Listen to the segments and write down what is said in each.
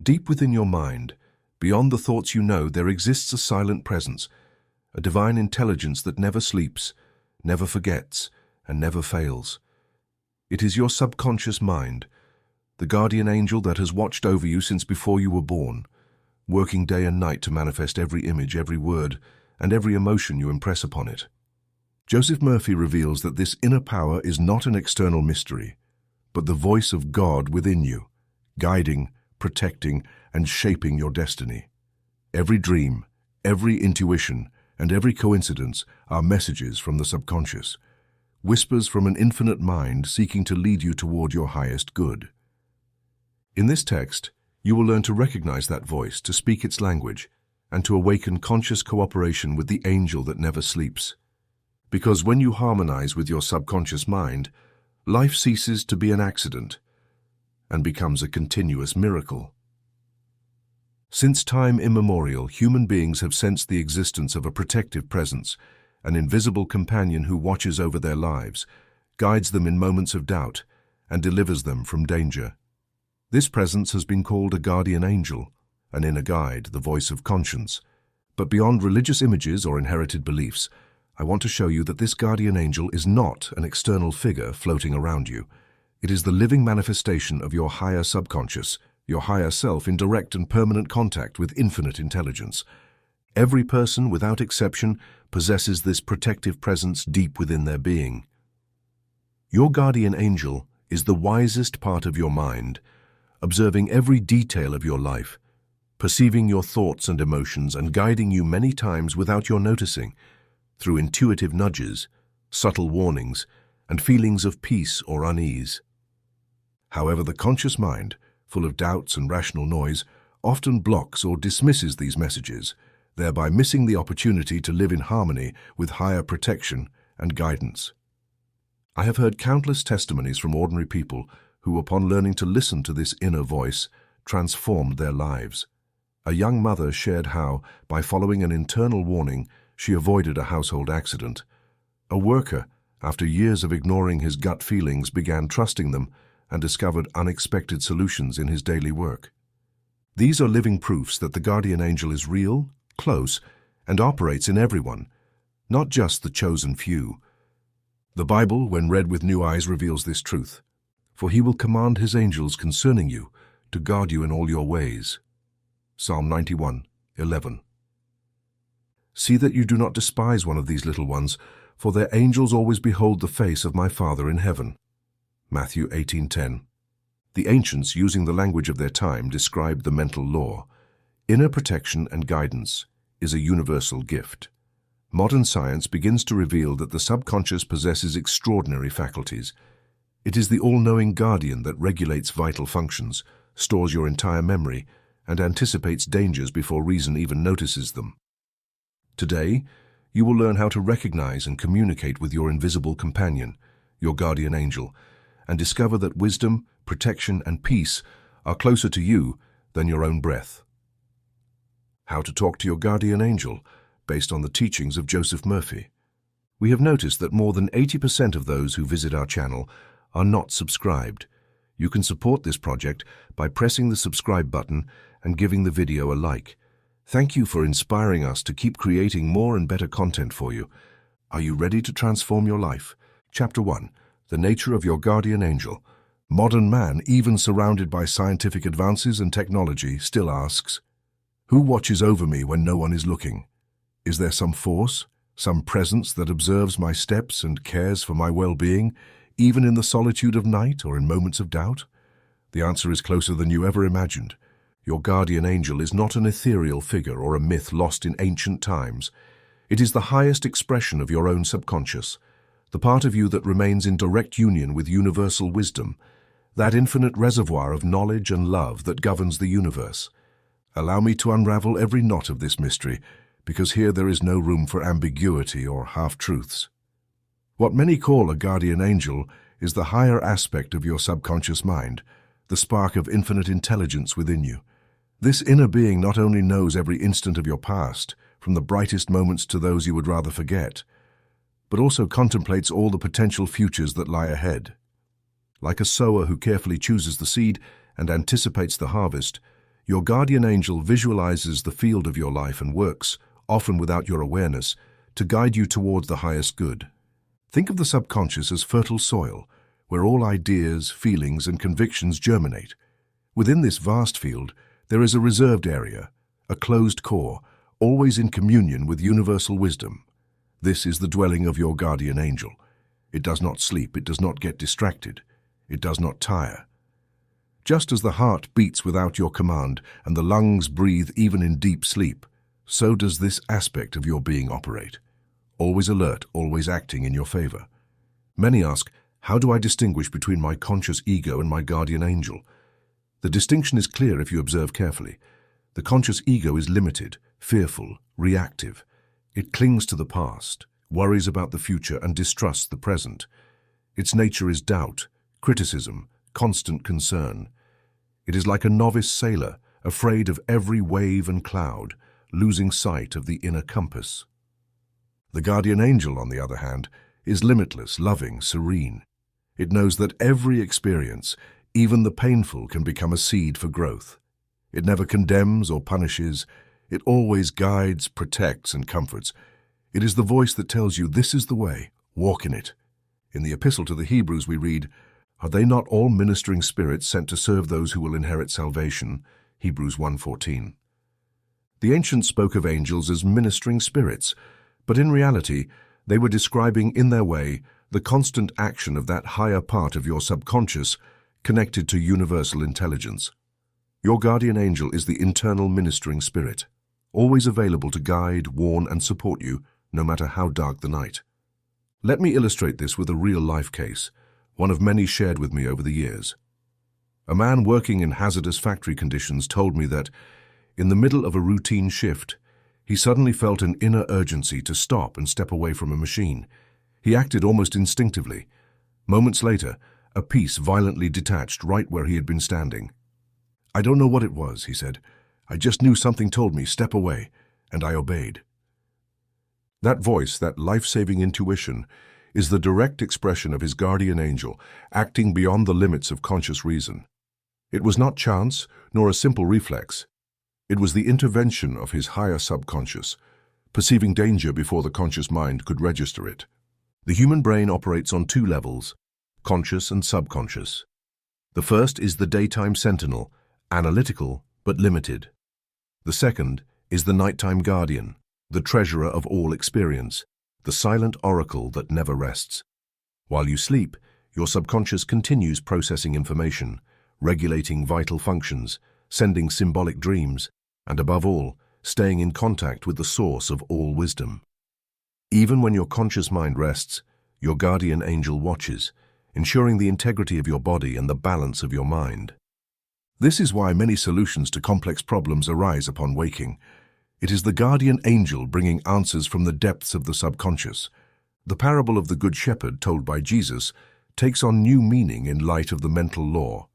Deep within your mind, beyond the thoughts you know, there exists a silent presence, a divine intelligence that never sleeps, never forgets, and never fails. It is your subconscious mind, the guardian angel that has watched over you since before you were born, working day and night to manifest every image, every word, and every emotion you impress upon it. Joseph Murphy reveals that this inner power is not an external mystery, but the voice of God within you, guiding, protecting, and shaping your destiny. Every dream, every intuition, and every coincidence are messages from the subconscious, whispers from an infinite mind seeking to lead you toward your highest good. In this text, you will learn to recognize that voice, to speak its language, and to awaken conscious cooperation with the angel that never sleeps. Because when you harmonize with your subconscious mind, life ceases to be an accident and becomes a continuous miracle. Since time immemorial, human beings have sensed the existence of a protective presence, an invisible companion who watches over their lives, guides them in moments of doubt, and delivers them from danger. This presence has been called a guardian angel, an inner guide, the voice of conscience. But beyond religious images or inherited beliefs, I want to show you that this guardian angel is not an external figure floating around you. It is the living manifestation of your higher subconscious, your higher self in direct and permanent contact with infinite intelligence. Every person, without exception, possesses this protective presence deep within their being. Your guardian angel is the wisest part of your mind, observing every detail of your life, perceiving your thoughts and emotions, and guiding you many times without your noticing, through intuitive nudges, subtle warnings, and feelings of peace or unease. However, the conscious mind, full of doubts and rational noise, often blocks or dismisses these messages, thereby missing the opportunity to live in harmony with higher protection and guidance. I have heard countless testimonies from ordinary people who, upon learning to listen to this inner voice, transformed their lives. A young mother shared how, by following an internal warning, she avoided a household accident. A worker, after years of ignoring his gut feelings, began trusting them and discovered unexpected solutions in his daily work. These are living proofs that the guardian angel is real, close, and operates in everyone, not just the chosen few. The Bible, when read with new eyes, reveals this truth. For he will command his angels concerning you to guard you in all your ways. Psalm 91:11. See that you do not despise one of these little ones, for their angels always behold the face of my Father in heaven. Matthew 18:10. The ancients, using the language of their time, described the mental law. Inner protection and guidance is a universal gift. Modern science begins to reveal that the subconscious possesses extraordinary faculties. It is the all-knowing guardian that regulates vital functions, stores your entire memory, and anticipates dangers before reason even notices them. Today, you will learn how to recognize and communicate with your invisible companion, your guardian angel, and discover that wisdom, protection, and peace are closer to you than your own breath. How to talk to your guardian angel, based on the teachings of Joseph Murphy. We have noticed that more than 80% of those who visit our channel are not subscribed. You can support this project by pressing the subscribe button and giving the video a like. Thank you for inspiring us to keep creating more and better content for you. Are you ready to transform your life? Chapter 1. The Nature of Your Guardian Angel. Modern man, even surrounded by scientific advances and technology, still asks, who watches over me when no one is looking? Is there some force, some presence that observes my steps and cares for my well-being, even in the solitude of night or in moments of doubt? The answer is closer than you ever imagined. Your guardian angel is not an ethereal figure or a myth lost in ancient times. It is the highest expression of your own subconscious, the part of you that remains in direct union with universal wisdom, that infinite reservoir of knowledge and love that governs the universe. Allow me to unravel every knot of this mystery, because here there is no room for ambiguity or half-truths. What many call a guardian angel is the higher aspect of your subconscious mind, the spark of infinite intelligence within you. This inner being not only knows every instant of your past, from the brightest moments to those you would rather forget, but also contemplates all the potential futures that lie ahead. Like a sower who carefully chooses the seed and anticipates the harvest, Your guardian angel visualizes the field of your life and works, often without your awareness, to guide you toward the highest good. Think of the subconscious as fertile soil, where all ideas, feelings, and convictions germinate. Within this vast field, there is a reserved area, a closed core, always in communion with universal wisdom. This is the dwelling of your guardian angel. It does not sleep, it does not get distracted, it does not tire. Just as the heart beats without your command and the lungs breathe even in deep sleep, so does this aspect of your being operate. Always alert, always acting in your favor. Many ask, how do I distinguish between my conscious ego and my guardian angel? The distinction is clear if you observe carefully. The conscious ego is limited, fearful, reactive. It clings to the past, worries about the future, and distrusts the present. Its nature is doubt, criticism, constant concern. It is like a novice sailor, afraid of every wave and cloud, losing sight of the inner compass. The guardian angel, on the other hand, is limitless, loving, serene. It knows that every experience, even the painful, can become a seed for growth. It never condemns or punishes. It always guides, protects, and comforts. It is the voice that tells you, this is the way, walk in it. In the Epistle to the Hebrews we read, "Are they not all ministering spirits sent to serve those who will inherit salvation?" Hebrews 1:14. The ancients spoke of angels as ministering spirits, but in reality, they were describing in their way the constant action of that higher part of your subconscious connected to universal intelligence. Your guardian angel is the internal ministering spirit, always available to guide, warn, and support you, no matter how dark the night. Let me illustrate this with a real-life case, one of many shared with me over the years. A man working in hazardous factory conditions told me that, in the middle of a routine shift, he suddenly felt an inner urgency to stop and step away from a machine. He acted almost instinctively. Moments later, a piece violently detached right where he had been standing. "I don't know what it was," he said. "I just knew something told me, step away, and I obeyed." That voice, that life-saving intuition, is the direct expression of his guardian angel, acting beyond the limits of conscious reason. It was not chance, nor a simple reflex. It was the intervention of his higher subconscious, perceiving danger before the conscious mind could register it. The human brain operates on two levels, conscious and subconscious. The first is the daytime sentinel, analytical but limited. The second is the nighttime guardian, the treasurer of all experience, the silent oracle that never rests. While you sleep, your subconscious continues processing information, regulating vital functions, sending symbolic dreams, and above all, staying in contact with the source of all wisdom. Even when your conscious mind rests, your guardian angel watches, ensuring the integrity of your body and the balance of your mind. This is why many solutions to complex problems arise upon waking. It is the guardian angel bringing answers from the depths of the subconscious. The parable of the Good Shepherd told by Jesus takes on new meaning in light of the mental law.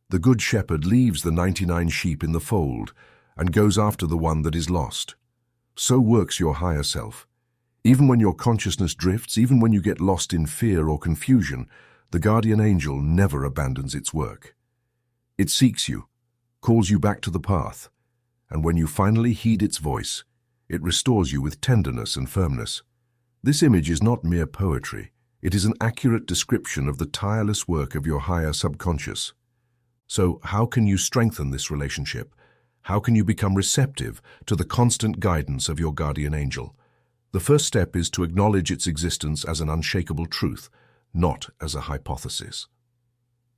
The Good Shepherd leaves the 99 sheep in the fold and goes after the one that is lost. So works your higher self. Even when your consciousness drifts, even when you get lost in fear or confusion, the guardian angel never abandons its work. It seeks you, calls you back to the path, and when you finally heed its voice, it restores you with tenderness and firmness. This image is not mere poetry. It is an accurate description of the tireless work of your higher subconscious. So how can you strengthen this relationship? How can you become receptive to the constant guidance of your guardian angel? The first step is to acknowledge its existence as an unshakable truth, not as a hypothesis.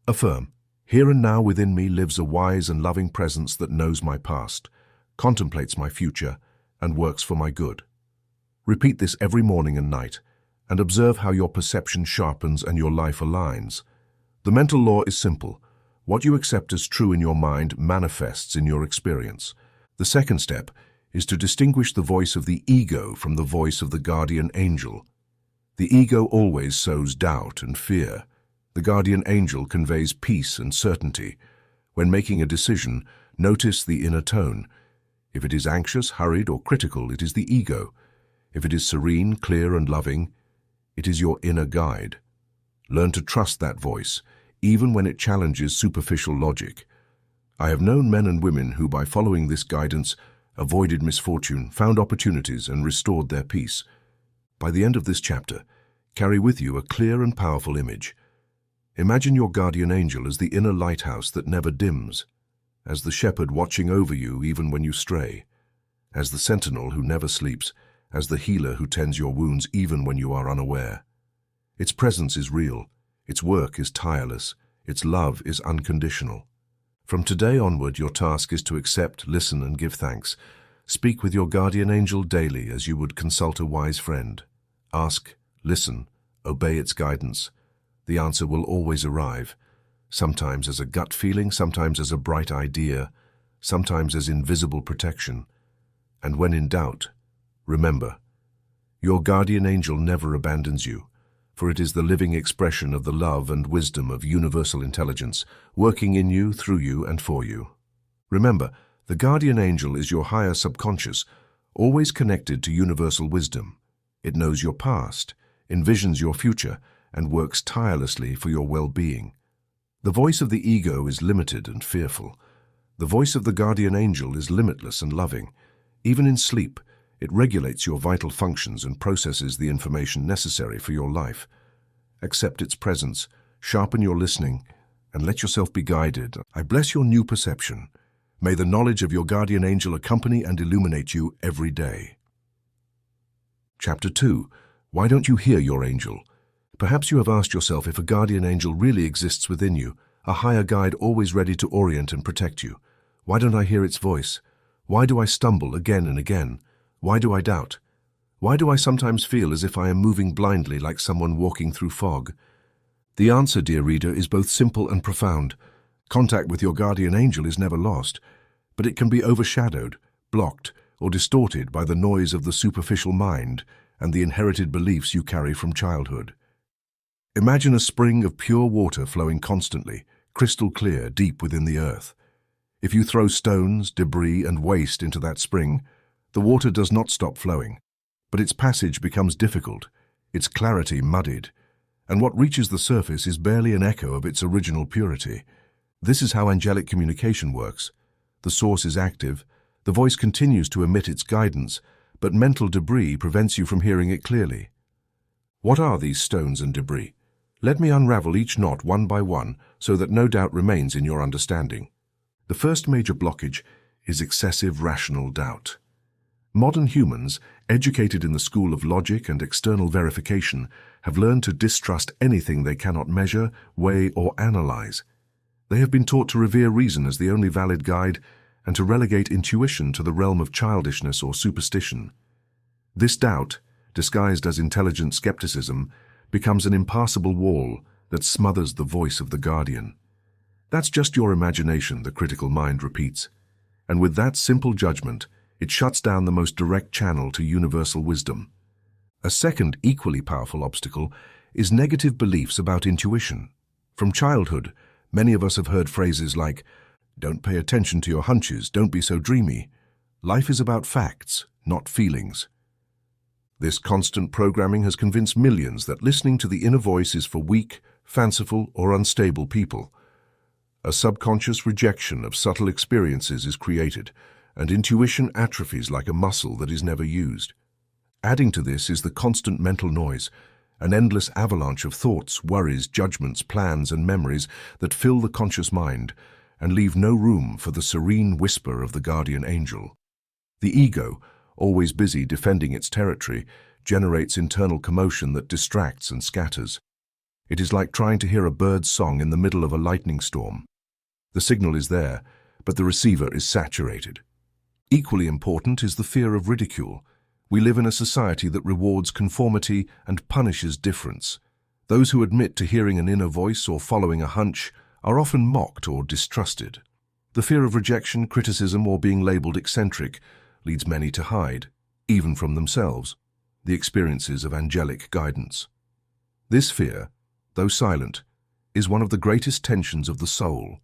Affirm, here and now within me lives a wise and loving presence that knows my past, contemplates my future, and works for my good. Repeat this every morning and night, and observe how your perception sharpens and your life aligns. The mental law is simple. What you accept as true in your mind manifests in your experience. The second step is to distinguish the voice of the ego from the voice of the guardian angel. The ego always sows doubt and fear. The guardian angel conveys peace and certainty. When making a decision, notice the inner tone. If it is anxious, hurried, or critical, it is the ego. If it is serene, clear, and loving, it is your inner guide. Learn to trust that voice, even when it challenges superficial logic. I have known men and women who, by following this guidance, avoided misfortune, found opportunities, and restored their peace. By the end of this chapter, carry with you a clear and powerful image. Imagine your guardian angel as the inner lighthouse that never dims, as the shepherd watching over you even when you stray, as the sentinel who never sleeps, as the healer who tends your wounds even when you are unaware. Its presence is real, its work is tireless, its love is unconditional. From today onward, your task is to accept, listen, and give thanks. Speak with your guardian angel daily as you would consult a wise friend. Ask, listen, obey its guidance. The answer will always arrive, sometimes as a gut feeling, sometimes as a bright idea, sometimes as invisible protection. And when in doubt, remember, your guardian angel never abandons you, for it is the living expression of the love and wisdom of universal intelligence, working in you, through you, and for you. Remember, the guardian angel is your higher subconscious, always connected to universal wisdom. It knows your past, envisions your future, and works tirelessly for your well-being. The voice of the ego is limited and fearful. The voice of the guardian angel is limitless and loving. Even in sleep, it regulates your vital functions and processes the information necessary for your life. Accept its presence, sharpen your listening, and let yourself be guided. I bless your new perception. May the knowledge of your guardian angel accompany and illuminate you every day. Chapter 2. Why don't you hear your angel? Perhaps you have asked yourself if a guardian angel really exists within you, a higher guide always ready to orient and protect you. Why don't I hear its voice? Why do I stumble again and again? Why do I doubt? Why do I sometimes feel as if I am moving blindly like someone walking through fog? The answer, dear reader, is both simple and profound. Contact with your guardian angel is never lost, but it can be overshadowed, blocked, or distorted by the noise of the superficial mind and the inherited beliefs you carry from childhood. Imagine a spring of pure water flowing constantly, crystal clear, deep within the earth. If you throw stones, debris, and waste into that spring, the water does not stop flowing, but its passage becomes difficult, its clarity muddied, and what reaches the surface is barely an echo of its original purity. This is how angelic communication works. The source is active, the voice continues to emit its guidance, but mental debris prevents you from hearing it clearly. What are these stones and debris? Let me unravel each knot one by one so that no doubt remains in your understanding. The first major blockage is excessive rational doubt. Modern humans, educated in the school of logic and external verification, have learned to distrust anything they cannot measure, weigh, or analyze. They have been taught to revere reason as the only valid guide and to relegate intuition to the realm of childishness or superstition. This doubt, disguised as intelligent skepticism, becomes an impassable wall that smothers the voice of the guardian. That's just your imagination, the critical mind repeats. And with that simple judgment, it shuts down the most direct channel to universal wisdom. A second equally powerful obstacle is negative beliefs about intuition. From childhood, many of us have heard phrases like, "Don't pay attention to your hunches, don't be so dreamy. Life is about facts, not feelings." This constant programming has convinced millions that listening to the inner voice is for weak, fanciful, or unstable people. A subconscious rejection of subtle experiences is created, and intuition atrophies like a muscle that is never used. Adding to this is the constant mental noise, an endless avalanche of thoughts, worries, judgments, plans, and memories that fill the conscious mind and leave no room for the serene whisper of the guardian angel. The ego, always busy defending its territory, generates internal commotion that distracts and scatters. It is like trying to hear a bird's song in the middle of a lightning storm. The signal is there, but the receiver is saturated. Equally important is the fear of ridicule. We live in a society that rewards conformity and punishes difference. Those who admit to hearing an inner voice or following a hunch are often mocked or distrusted. The fear of rejection, criticism, or being labeled eccentric leads many to hide, even from themselves, the experiences of angelic guidance. This fear, though silent, is one of the greatest tensions of the soul.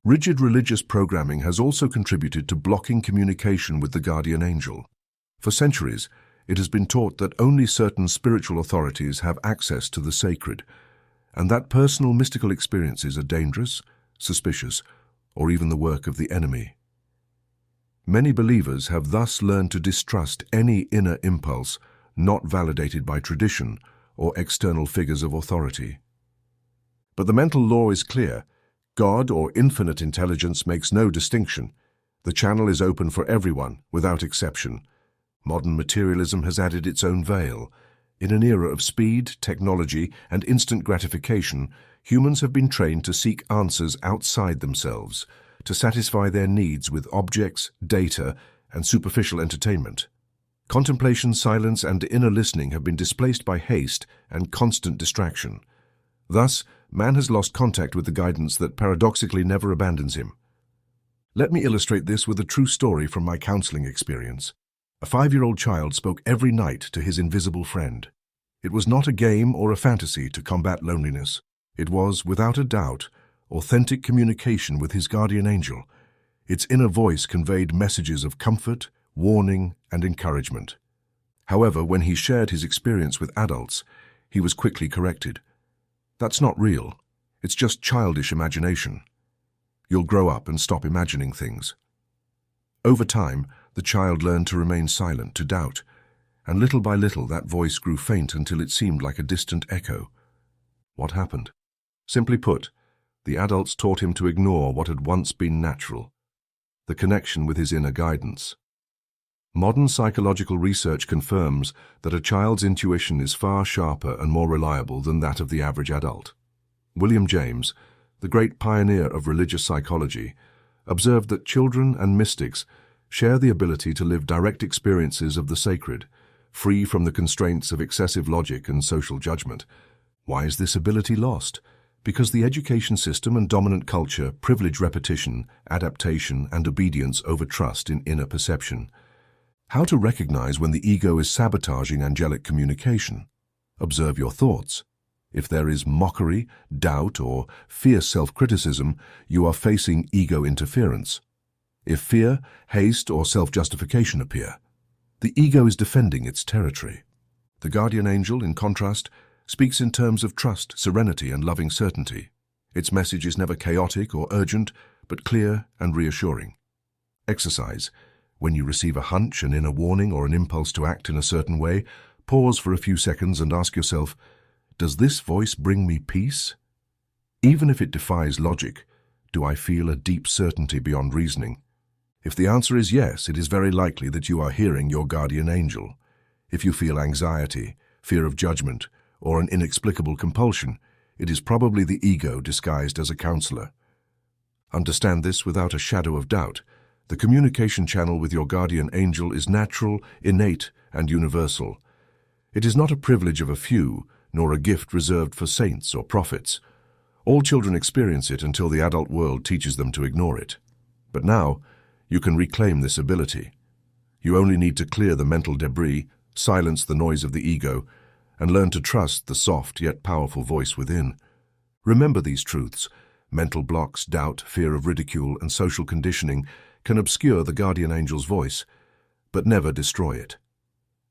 Rigid religious programming has also contributed to blocking communication with the guardian angel. For centuries, it has been taught that only certain spiritual authorities have access to the sacred, and that personal mystical experiences are dangerous, suspicious, or even the work of the enemy. Many believers have thus learned to distrust any inner impulse not validated by tradition or external figures of authority. But the mental law is clear. God or infinite intelligence makes no distinction. The channel is open for everyone, without exception. Modern materialism has added its own veil. In an era of speed, technology, and instant gratification, humans have been trained to seek answers outside themselves, to satisfy their needs with objects, data, and superficial entertainment. Contemplation, silence, and inner listening have been displaced by haste and constant distraction. Thus, man has lost contact with the guidance that paradoxically never abandons him. Let me illustrate this with a true story from my counseling experience. A 5-year-old child spoke every night to his invisible friend. It was not a game or a fantasy to combat loneliness. It was, without a doubt, authentic communication with his guardian angel. Its inner voice conveyed messages of comfort, warning, and encouragement. However, when he shared his experience with adults, he was quickly corrected. That's not real. It's just childish imagination. You'll grow up and stop imagining things. Over time, the child learned to remain silent, to doubt, and little by little that voice grew faint until it seemed like a distant echo. What happened? Simply put, the adults taught him to ignore what had once been natural, the connection with his inner guidance. Modern psychological research confirms that a child's intuition is far sharper and more reliable than that of the average adult. William James, the great pioneer of religious psychology, observed that children and mystics share the ability to live direct experiences of the sacred, free from the constraints of excessive logic and social judgment. Why is this ability lost? Because the education system and dominant culture privilege repetition, adaptation, and obedience over trust in inner perception. How to recognize when the ego is sabotaging angelic communication? Observe your thoughts. If there is mockery, doubt, or fierce self-criticism, you are facing ego interference. If fear, haste, or self-justification appear, the ego is defending its territory. The guardian angel, in contrast, speaks in terms of trust, serenity, and loving certainty. Its message is never chaotic or urgent, but clear and reassuring. Exercise. When you receive a hunch, an inner warning, or an impulse to act in a certain way, pause for a few seconds and ask yourself, does this voice bring me peace? Even if it defies logic, do I feel a deep certainty beyond reasoning? If the answer is yes, it is very likely that you are hearing your guardian angel. If you feel anxiety, fear of judgment, or an inexplicable compulsion, it is probably the ego disguised as a counselor. Understand this without a shadow of doubt. The communication channel with your guardian angel is natural, innate, and universal. It is not a privilege of a few, nor a gift reserved for saints or prophets. All children experience it until the adult world teaches them to ignore it. But now, you can reclaim this ability. You only need to clear the mental debris, silence the noise of the ego, and learn to trust the soft yet powerful voice within. Remember these truths. Mental blocks, doubt, fear of ridicule, and social conditioning can obscure the guardian angel's voice, but never destroy it.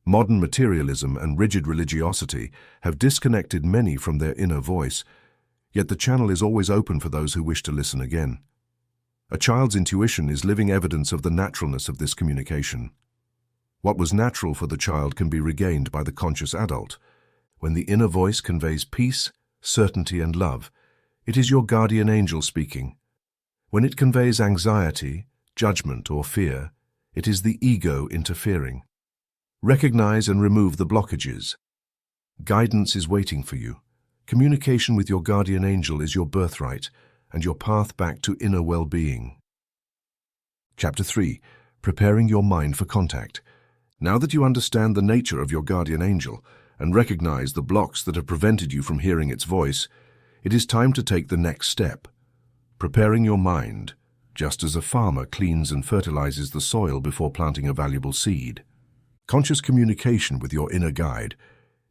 Modern materialism and rigid religiosity have disconnected many from their inner voice, yet the channel is always open for those who wish to listen again. A child's intuition is living evidence of the naturalness of this communication. What was natural for the child can be regained by the conscious adult. When the inner voice conveys peace, certainty, and love, it is your guardian angel speaking. When it conveys anxiety, judgment, or fear, it is the ego interfering. Recognize and remove the blockages. Guidance is waiting for you. Communication with your guardian angel is your birthright and your path back to inner well-being. Chapter 3. Preparing your mind for contact. Now that you understand the nature of your guardian angel and recognize the blocks that have prevented you from hearing its voice, it is time to take the next step. Preparing your mind, just as a farmer cleans and fertilizes the soil before planting a valuable seed. Conscious communication with your inner guide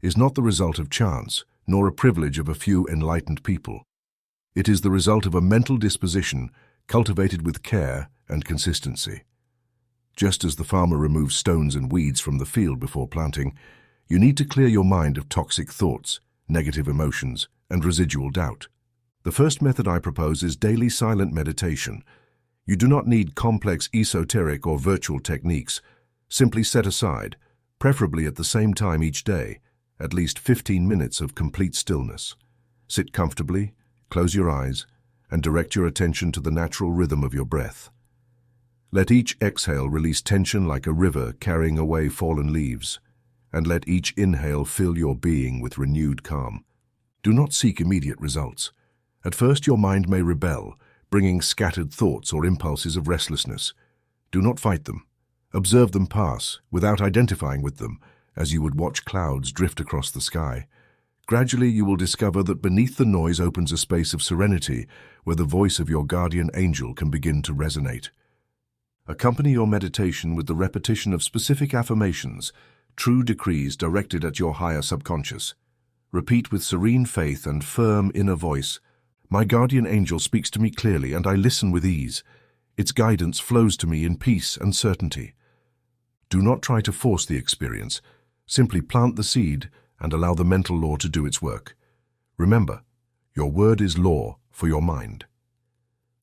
is not the result of chance, nor a privilege of a few enlightened people. It is the result of a mental disposition cultivated with care and consistency. Just as the farmer removes stones and weeds from the field before planting, you need to clear your mind of toxic thoughts, negative emotions, and residual doubt. The first method I propose is daily silent meditation, You do not need complex esoteric or virtual techniques. Simply set aside, preferably at the same time each day, at least 15 minutes of complete stillness. Sit comfortably, close your eyes, and direct your attention to the natural rhythm of your breath. Let each exhale release tension like a river carrying away fallen leaves, and let each inhale fill your being with renewed calm. Do not seek immediate results. At first your mind may rebel, bringing scattered thoughts or impulses of restlessness. Do not fight them. Observe them pass, without identifying with them, as you would watch clouds drift across the sky. Gradually you will discover that beneath the noise opens a space of serenity where the voice of your guardian angel can begin to resonate. Accompany your meditation with the repetition of specific affirmations, true decrees directed at your higher subconscious. Repeat with serene faith and firm inner voice, "My guardian angel speaks to me clearly and I listen with ease. Its guidance flows to me in peace and certainty." Do not try to force the experience. Simply plant the seed and allow the mental law to do its work. Remember, your word is law for your mind.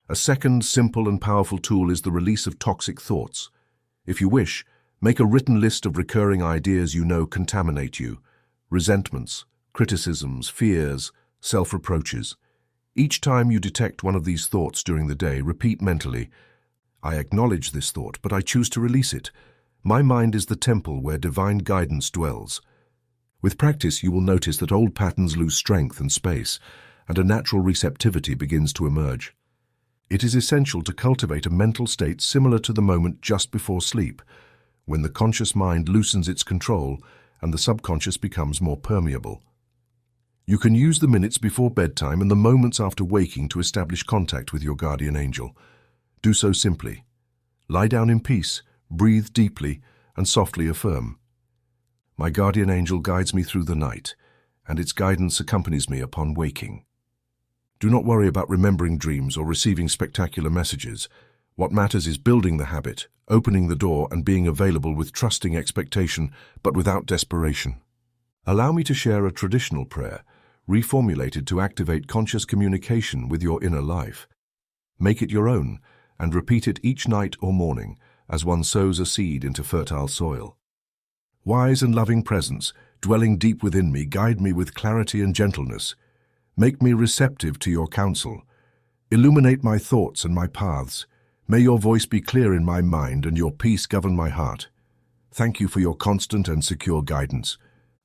A second simple and powerful tool is the release of toxic thoughts. If you wish, make a written list of recurring ideas you know contaminate you: resentments, criticisms, fears, self-reproaches. Each time you detect one of these thoughts during the day, repeat mentally, "I acknowledge this thought, but I choose to release it. My mind is the temple where divine guidance dwells." With practice, you will notice that old patterns lose strength and space, and a natural receptivity begins to emerge. It is essential to cultivate a mental state similar to the moment just before sleep, when the conscious mind loosens its control and the subconscious becomes more permeable. You can use the minutes before bedtime and the moments after waking to establish contact with your guardian angel. Do so simply. Lie down in peace, breathe deeply, and softly affirm, "My guardian angel guides me through the night, and its guidance accompanies me upon waking." Do not worry about remembering dreams or receiving spectacular messages. What matters is building the habit, opening the door, and being available with trusting expectation, but without desperation. Allow me to share a traditional prayer, reformulated to activate conscious communication with your inner life. Make it your own, and repeat it each night or morning, as one sows a seed into fertile soil. Wise and loving presence, dwelling deep within me, guide me with clarity and gentleness. Make me receptive to your counsel. Illuminate my thoughts and my paths. May your voice be clear in my mind and your peace govern my heart. Thank you for your constant and secure guidance.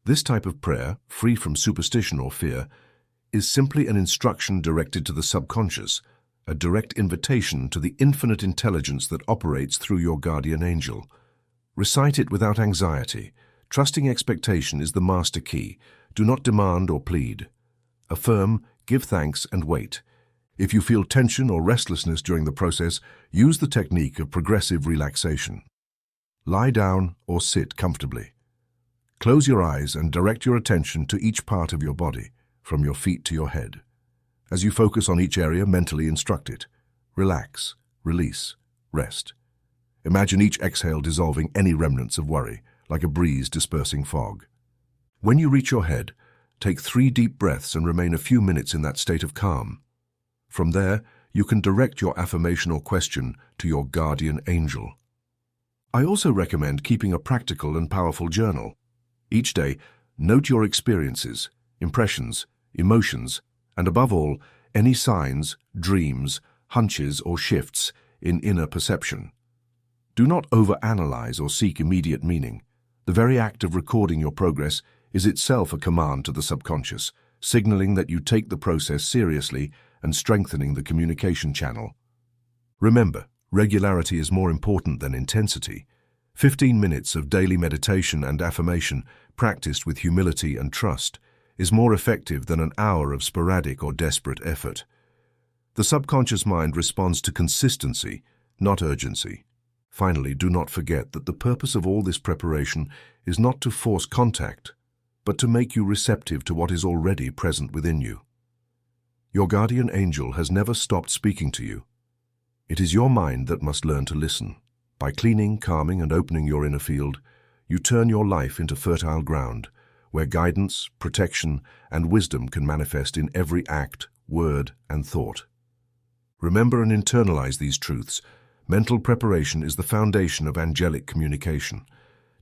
This type of prayer, free from superstition or fear, is simply an instruction directed to the subconscious, a direct invitation to the infinite intelligence that operates through your guardian angel. Recite it without anxiety. Trusting expectation is the master key. Do not demand or plead. Affirm, give thanks, and wait. If you feel tension or restlessness during the process, use the technique of progressive relaxation. Lie down or sit comfortably. Close your eyes and direct your attention to each part of your body, from your feet to your head. As you focus on each area, mentally instruct it. Relax, release, rest. Imagine each exhale dissolving any remnants of worry, like a breeze dispersing fog. When you reach your head, take 3 deep breaths and remain a few minutes in that state of calm. From there, you can direct your affirmation or question to your guardian angel. I also recommend keeping a practical and powerful journal. Each day, note your experiences, impressions, emotions, and above all, any signs, dreams, hunches, or shifts in inner perception. Do not overanalyze or seek immediate meaning. The very act of recording your progress is itself a command to the subconscious, signaling that you take the process seriously and strengthening the communication channel. Remember, regularity is more important than intensity. 15 minutes of daily meditation and affirmation, practiced with humility and trust, is more effective than an hour of sporadic or desperate effort. The subconscious mind responds to consistency, not urgency. Finally, do not forget that the purpose of all this preparation is not to force contact, but to make you receptive to what is already present within you. Your guardian angel has never stopped speaking to you. It is your mind that must learn to listen. By cleaning, calming, and opening your inner field, you turn your life into fertile ground, where guidance, protection, and wisdom can manifest in every act, word, and thought. Remember and internalize these truths. Mental preparation is the foundation of angelic communication.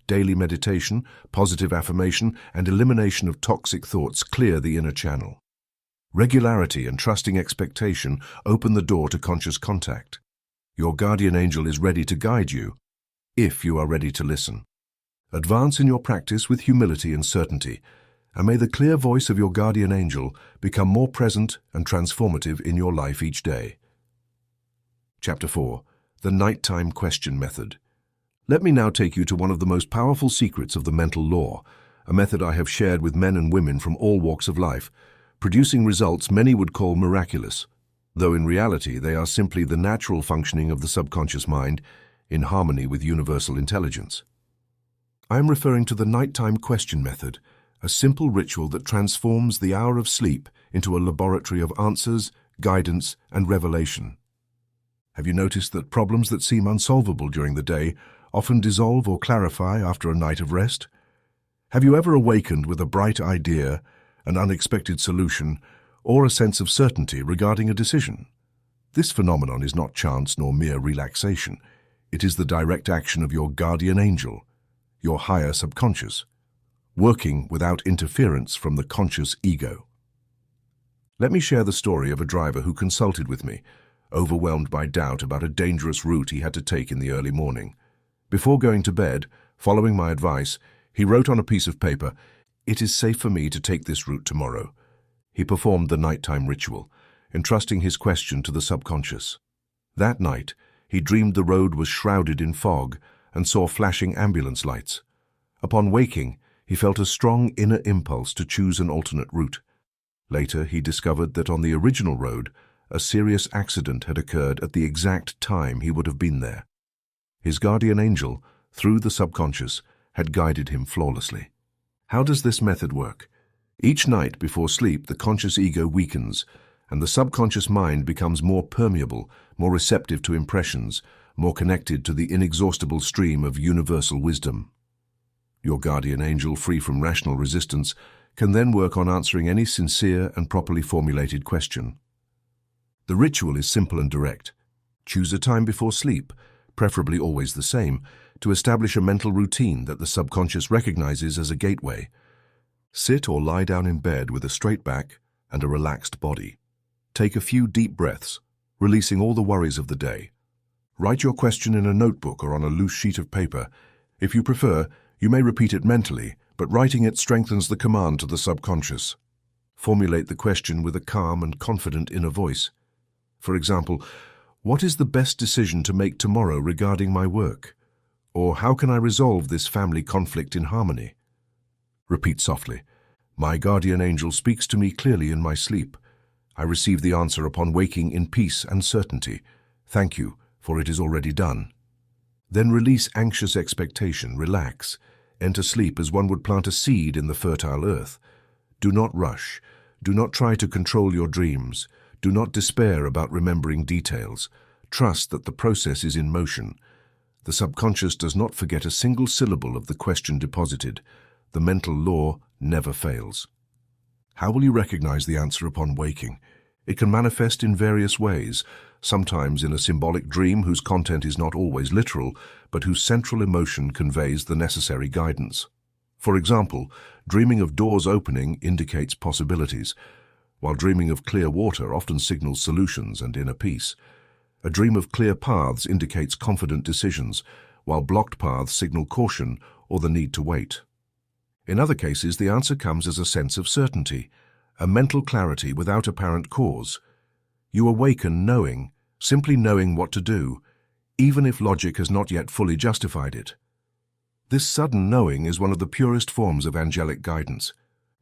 Daily meditation, positive affirmation, and elimination of toxic thoughts clear the inner channel. Regularity and trusting expectation open the door to conscious contact. Your guardian angel is ready to guide you, if you are ready to listen. Advance in your practice with humility and certainty, and may the clear voice of your guardian angel become more present and transformative in your life each day. Chapter 4. The Nighttime Question Method. Let me now take you to one of the most powerful secrets of the mental law, a method I have shared with men and women from all walks of life, producing results many would call miraculous, though in reality they are simply the natural functioning of the subconscious mind in harmony with universal intelligence. I am referring to the Nighttime Question Method, a simple ritual that transforms the hour of sleep into a laboratory of answers, guidance, and revelation. Have you noticed that problems that seem unsolvable during the day often dissolve or clarify after a night of rest? Have you ever awakened with a bright idea, an unexpected solution, or a sense of certainty regarding a decision? This phenomenon is not chance nor mere relaxation. It is the direct action of your guardian angel, your higher subconscious, working without interference from the conscious ego. Let me share the story of a driver who consulted with me, overwhelmed by doubt about a dangerous route he had to take in the early morning. Before going to bed, following my advice, he wrote on a piece of paper, "It is safe for me to take this route tomorrow." He performed the nighttime ritual, entrusting his question to the subconscious. That night, he dreamed the road was shrouded in fog and saw flashing ambulance lights. Upon waking, he felt a strong inner impulse to choose an alternate route. Later, he discovered that on the original road, a serious accident had occurred at the exact time he would have been there. His guardian angel, through the subconscious, had guided him flawlessly. How does this method work? Each night before sleep, the conscious ego weakens, and the subconscious mind becomes more permeable, more receptive to impressions, more connected to the inexhaustible stream of universal wisdom. Your guardian angel, free from rational resistance, can then work on answering any sincere and properly formulated question. The ritual is simple and direct. Choose a time before sleep, preferably always the same, to establish a mental routine that the subconscious recognizes as a gateway. Sit or lie down in bed with a straight back and a relaxed body. Take a few deep breaths, releasing all the worries of the day. Write your question in a notebook or on a loose sheet of paper. If you prefer, you may repeat it mentally, but writing it strengthens the command to the subconscious. Formulate the question with a calm and confident inner voice. For example, what is the best decision to make tomorrow regarding my work? Or how can I resolve this family conflict in harmony? Repeat softly. My guardian angel speaks to me clearly in my sleep. I receive the answer upon waking in peace and certainty. Thank you, for it is already done. Then release anxious expectation, relax. Enter sleep as one would plant a seed in the fertile earth. Do not rush. Do not try to control your dreams. Do not despair about remembering details. Trust that the process is in motion. The subconscious does not forget a single syllable of the question deposited. The mental law never fails. How will you recognize the answer upon waking? It can manifest in various ways, sometimes in a symbolic dream whose content is not always literal, but whose central emotion conveys the necessary guidance. For example, dreaming of doors opening indicates possibilities, while dreaming of clear water often signals solutions and inner peace. A dream of clear paths indicates confident decisions, while blocked paths signal caution or the need to wait. In other cases, the answer comes as a sense of certainty, a mental clarity without apparent cause. You awaken knowing, simply knowing what to do, even if logic has not yet fully justified it. This sudden knowing is one of the purest forms of angelic guidance.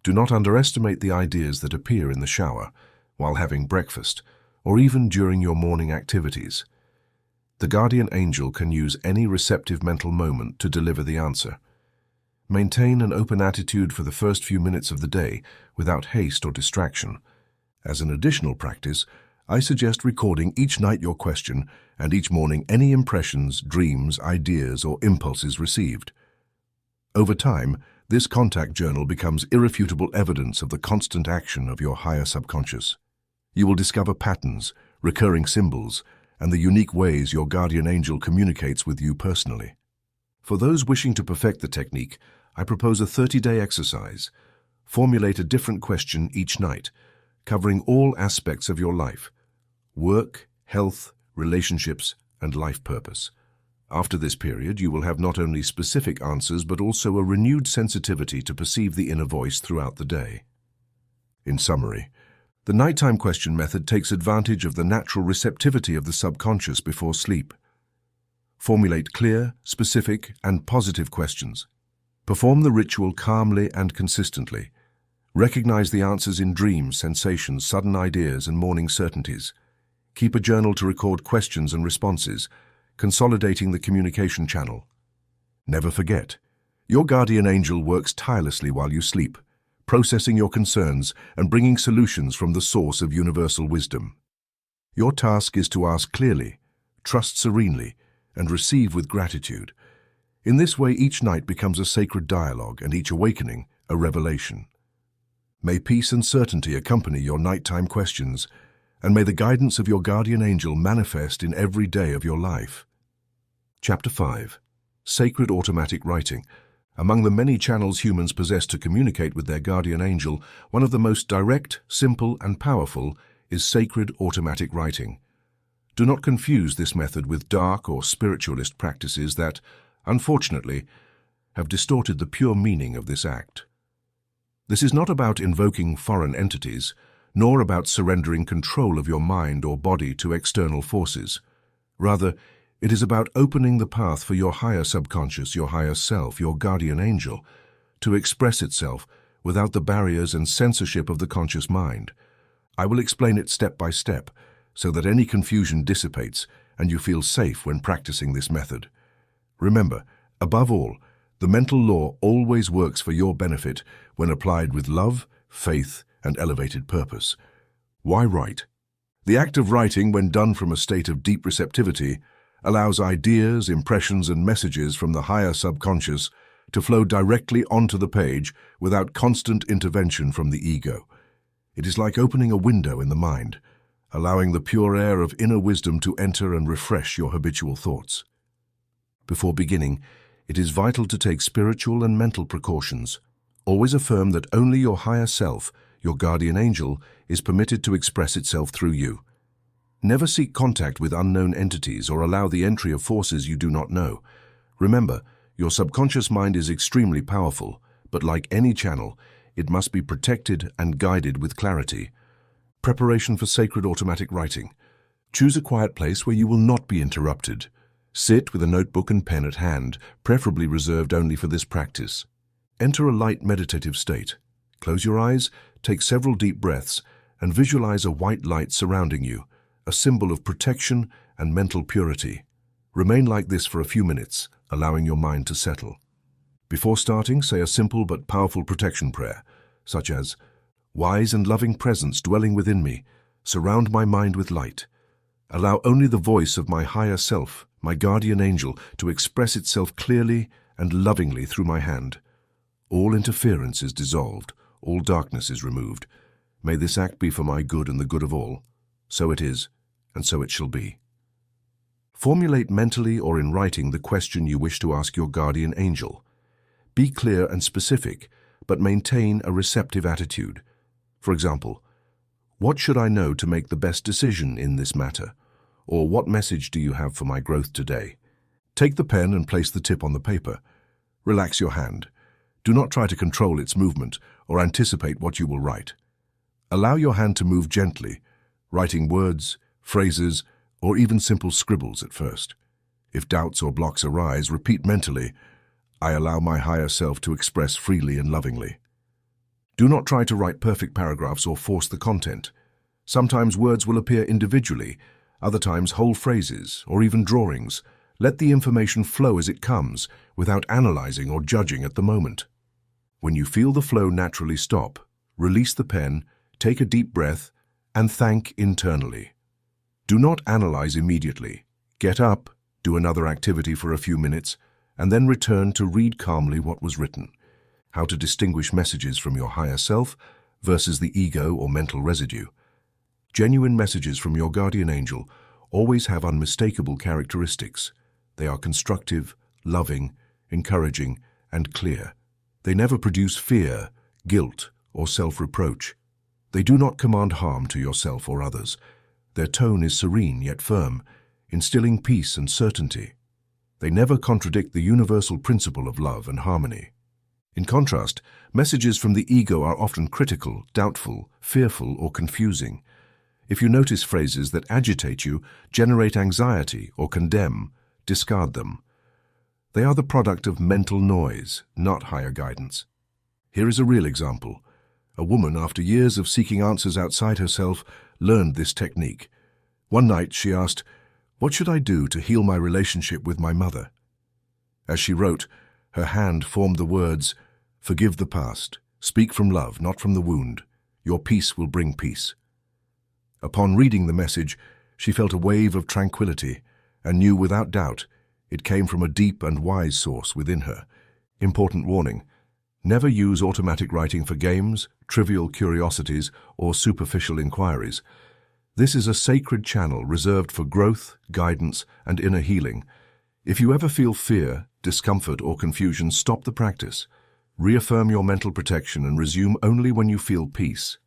Do not underestimate the ideas that appear in the shower, while having breakfast, or even during your morning activities. The guardian angel can use any receptive mental moment to deliver the answer. Maintain an open attitude for the first few minutes of the day without haste or distraction. As an additional practice, I suggest recording each night your question and each morning any impressions, dreams, ideas, or impulses received. Over time, this contact journal becomes irrefutable evidence of the constant action of your higher subconscious. You will discover patterns, recurring symbols, and the unique ways your guardian angel communicates with you personally. For those wishing to perfect the technique, I propose a 30-day exercise. Formulate a different question each night, covering all aspects of your life: work, health, relationships, and life purpose. After this period, you will have not only specific answers but also a renewed sensitivity to perceive the inner voice throughout the day. In summary, the nighttime question method takes advantage of the natural receptivity of the subconscious before sleep. Formulate clear, specific, and positive questions. Perform the ritual calmly and consistently. Recognize the answers in dreams, sensations, sudden ideas, and morning certainties. Keep a journal to record questions and responses, consolidating the communication channel. Never forget, your guardian angel works tirelessly while you sleep, processing your concerns and bringing solutions from the source of universal wisdom. Your task is to ask clearly, trust serenely, and receive with gratitude. In this way, each night becomes a sacred dialogue and each awakening a revelation. May peace and certainty accompany your nighttime questions, and may the guidance of your guardian angel manifest in every day of your life. Chapter 5. Sacred Automatic Writing. Among the many channels humans possess to communicate with their guardian angel, one of the most direct, simple, and powerful is sacred automatic writing. Do not confuse this method with dark or spiritualist practices that, unfortunately, have distorted the pure meaning of this act. This is not about invoking foreign entities, nor about surrendering control of your mind or body to external forces. Rather, it is about opening the path for your higher subconscious, your higher self, your guardian angel, to express itself without the barriers and censorship of the conscious mind. I will explain it step by step, so that any confusion dissipates and you feel safe when practicing this method. Remember, above all, the mental law always works for your benefit when applied with love, faith, and elevated purpose. Why write? The act of writing, when done from a state of deep receptivity, allows ideas, impressions, and messages from the higher subconscious to flow directly onto the page without constant intervention from the ego. It is like opening a window in the mind, allowing the pure air of inner wisdom to enter and refresh your habitual thoughts. Before beginning, it is vital to take spiritual and mental precautions. Always affirm that only your higher self, your guardian angel, is permitted to express itself through you. Never seek contact with unknown entities or allow the entry of forces you do not know. Remember, your subconscious mind is extremely powerful, but like any channel, it must be protected and guided with clarity. Preparation for sacred automatic writing. Choose a quiet place where you will not be interrupted. Sit with a notebook and pen at hand, preferably reserved only for this practice. Enter a light meditative state. Close your eyes, take several deep breaths, and visualize a white light surrounding you, a symbol of protection and mental purity. Remain like this for a few minutes, allowing your mind to settle. Before starting, say a simple but powerful protection prayer, such as, "Wise and loving presence dwelling within me, surround my mind with light. Allow only the voice of my higher self, my guardian angel, to express itself clearly and lovingly through my hand. All interference is dissolved, all darkness is removed. May this act be for my good and the good of all. So it is, and so it shall be." Formulate mentally or in writing the question you wish to ask your guardian angel. Be clear and specific, but maintain a receptive attitude. For example, "What should I know to make the best decision in this matter?" Or "What message do you have for my growth today?" Take the pen and place the tip on the paper. Relax your hand. Do not try to control its movement or anticipate what you will write. Allow your hand to move gently, writing words, phrases, or even simple scribbles at first. If doubts or blocks arise, repeat mentally, "I allow my higher self to express freely and lovingly." Do not try to write perfect paragraphs or force the content. Sometimes words will appear individually, other times whole phrases or even drawings. Let the information flow as it comes, without analyzing or judging at the moment. When you feel the flow naturally stop, release the pen, take a deep breath, and thank internally. Do not analyze immediately. Get up, do another activity for a few minutes, and then return to read calmly what was written. How to distinguish messages from your higher self versus the ego or mental residue. Genuine messages from your guardian angel always have unmistakable characteristics. They are constructive, loving, encouraging, and clear. They never produce fear, guilt, or self-reproach. They do not command harm to yourself or others. Their tone is serene yet firm, instilling peace and certainty. They never contradict the universal principle of love and harmony. In contrast, messages from the ego are often critical, doubtful, fearful, or confusing. If you notice phrases that agitate you, generate anxiety, or condemn, discard them. They are the product of mental noise, not higher guidance. Here is a real example. A woman, after years of seeking answers outside herself, learned this technique. One night she asked, "What should I do to heal my relationship with my mother?" As she wrote, her hand formed the words, "Forgive the past. Speak from love, not from the wound. Your peace will bring peace." Upon reading the message, she felt a wave of tranquility and knew without doubt it came from a deep and wise source within her. Important warning: never use automatic writing for games, trivial curiosities, or superficial inquiries. This is a sacred channel reserved for growth, guidance, and inner healing. If you ever feel fear, discomfort, or confusion, stop the practice. Reaffirm your mental protection and resume only when you feel peace.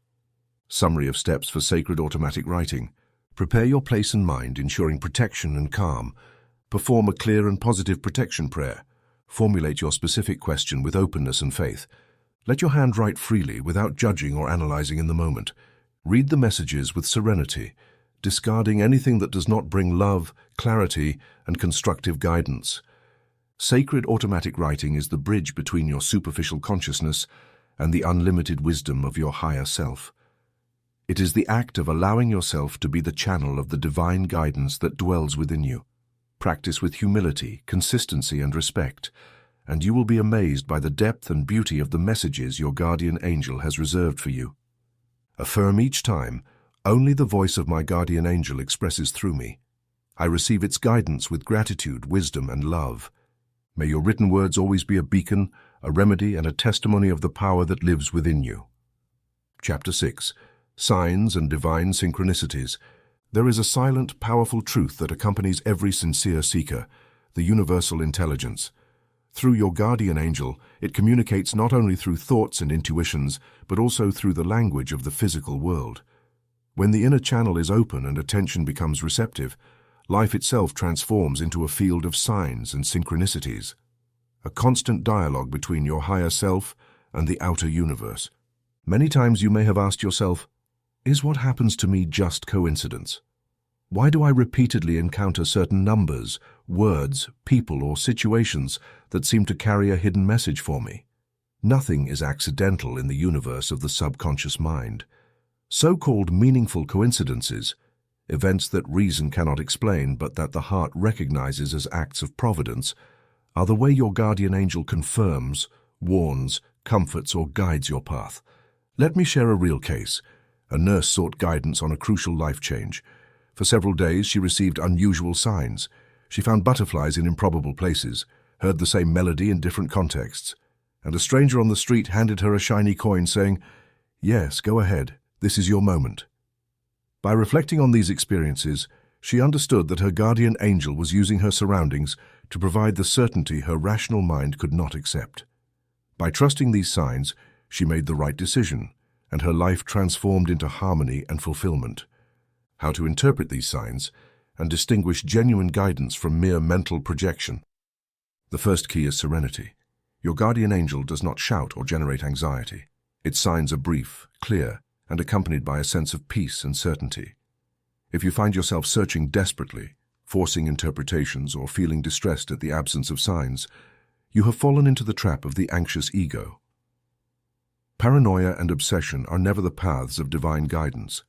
Summary of steps for sacred automatic writing. Prepare your place and mind, ensuring protection and calm. Perform a clear and positive protection prayer. Formulate your specific question with openness and faith. Let your hand write freely without judging or analyzing in the moment. Read the messages with serenity, discarding anything that does not bring love, clarity, and constructive guidance. Sacred automatic writing is the bridge between your superficial consciousness and the unlimited wisdom of your higher self. It is the act of allowing yourself to be the channel of the divine guidance that dwells within you. Practice with humility, consistency, and respect, and you will be amazed by the depth and beauty of the messages your guardian angel has reserved for you. Affirm each time, "Only the voice of my guardian angel expresses through me. I receive its guidance with gratitude, wisdom, and love." May your written words always be a beacon, a remedy, and a testimony of the power that lives within you. Chapter 6. Signs and Divine Synchronicities. There is a silent, powerful truth that accompanies every sincere seeker, the universal intelligence. Through your guardian angel, it communicates not only through thoughts and intuitions, but also through the language of the physical world. When the inner channel is open and attention becomes receptive, life itself transforms into a field of signs and synchronicities, a constant dialogue between your higher self and the outer universe. Many times you may have asked yourself, "Is what happens to me just coincidence? Why do I repeatedly encounter certain numbers, words, people, or situations that seem to carry a hidden message for me?" Nothing is accidental in the universe of the subconscious mind. So-called meaningful coincidences, events that reason cannot explain but that the heart recognizes as acts of providence, are the way your guardian angel confirms, warns, comforts, or guides your path. Let me share a real case. A nurse sought guidance on a crucial life change. For several days, she received unusual signs. She found butterflies in improbable places, heard the same melody in different contexts, and a stranger on the street handed her a shiny coin saying, "Yes, go ahead, this is your moment." By reflecting on these experiences, she understood that her guardian angel was using her surroundings to provide the certainty her rational mind could not accept. By trusting these signs, she made the right decision, and her life transformed into harmony and fulfillment. How to interpret these signs and distinguish genuine guidance from mere mental projection. The first key is serenity. Your guardian angel does not shout or generate anxiety. Its signs are brief, clear, and accompanied by a sense of peace and certainty. If you find yourself searching desperately, forcing interpretations, or feeling distressed at the absence of signs, you have fallen into the trap of the anxious ego. Paranoia and obsession are never the paths of divine guidance.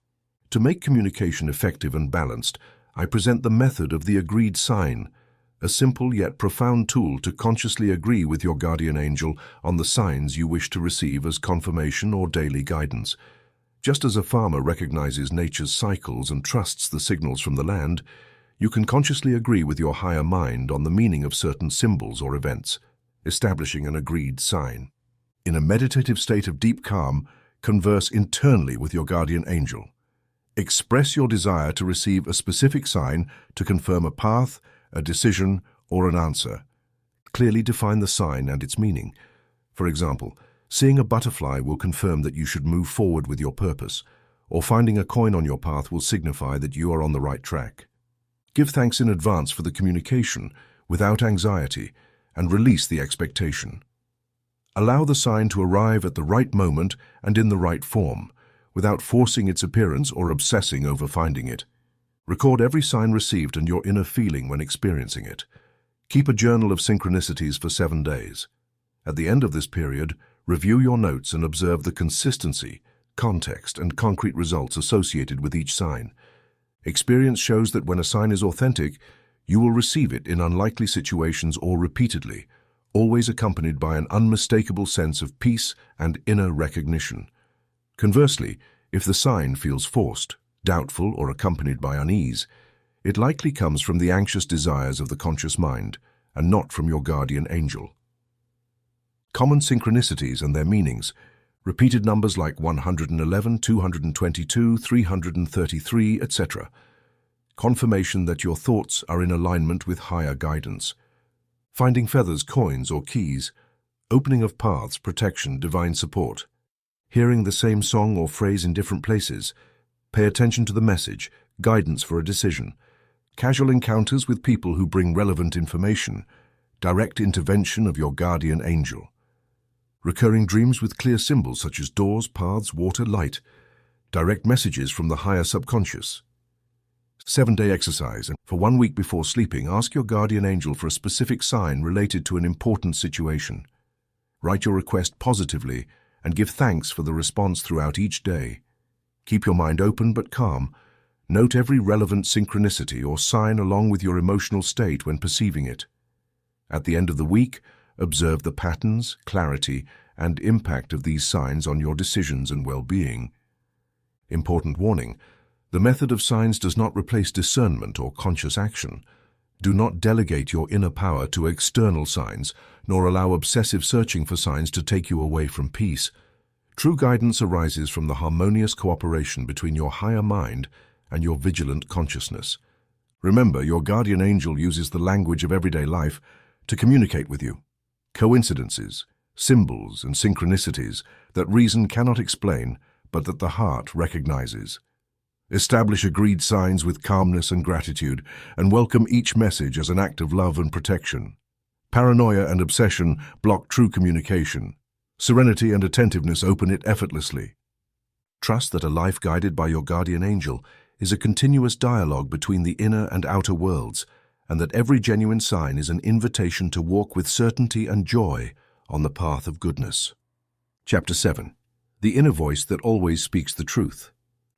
To make communication effective and balanced, I present the method of the agreed sign, a simple yet profound tool to consciously agree with your guardian angel on the signs you wish to receive as confirmation or daily guidance. Just as a farmer recognizes nature's cycles and trusts the signals from the land, you can consciously agree with your higher mind on the meaning of certain symbols or events, establishing an agreed sign. In a meditative state of deep calm, converse internally with your guardian angel. Express your desire to receive a specific sign to confirm a path, a decision, or an answer. Clearly define the sign and its meaning. For example, seeing a butterfly will confirm that you should move forward with your purpose, or finding a coin on your path will signify that you are on the right track. Give thanks in advance for the communication, without anxiety, and release the expectation. Allow the sign to arrive at the right moment and in the right form, without forcing its appearance or obsessing over finding it. Record every sign received and your inner feeling when experiencing it. Keep a journal of synchronicities for 7 days. At the end of this period, review your notes and observe the consistency, context, and concrete results associated with each sign. Experience shows that when a sign is authentic, you will receive it in unlikely situations or repeatedly, always accompanied by an unmistakable sense of peace and inner recognition. Conversely, if the sign feels forced, doubtful, or accompanied by unease, it likely comes from the anxious desires of the conscious mind and not from your guardian angel. Common synchronicities and their meanings. Repeated numbers like 111, 222, 333, etc. Confirmation that your thoughts are in alignment with higher guidance. Finding feathers, coins, or keys. Opening of paths, protection, divine support. Hearing the same song or phrase in different places. Pay attention to the message, guidance for a decision. Casual encounters with people who bring relevant information. Direct intervention of your guardian angel. Recurring dreams with clear symbols such as doors, paths, water, light. Direct messages from the higher subconscious. 7-day exercise, and for 1 week before sleeping, ask your guardian angel for a specific sign related to an important situation. Write your request positively and give thanks for the response throughout each day. Keep your mind open but calm. Note every relevant synchronicity or sign along with your emotional state when perceiving it. At the end of the week, observe the patterns, clarity, and impact of these signs on your decisions and well-being. Important warning: the method of signs does not replace discernment or conscious action. Do not delegate your inner power to external signs, nor allow obsessive searching for signs to take you away from peace. True guidance arises from the harmonious cooperation between your higher mind and your vigilant consciousness. Remember, your guardian angel uses the language of everyday life to communicate with you. Coincidences, symbols, and synchronicities that reason cannot explain, but that the heart recognizes. Establish agreed signs with calmness and gratitude, and welcome each message as an act of love and protection. Paranoia and obsession block true communication. Serenity and attentiveness open it effortlessly. Trust that a life guided by your guardian angel is a continuous dialogue between the inner and outer worlds, and that every genuine sign is an invitation to walk with certainty and joy on the path of goodness. Chapter 7. The inner voice that always speaks the truth.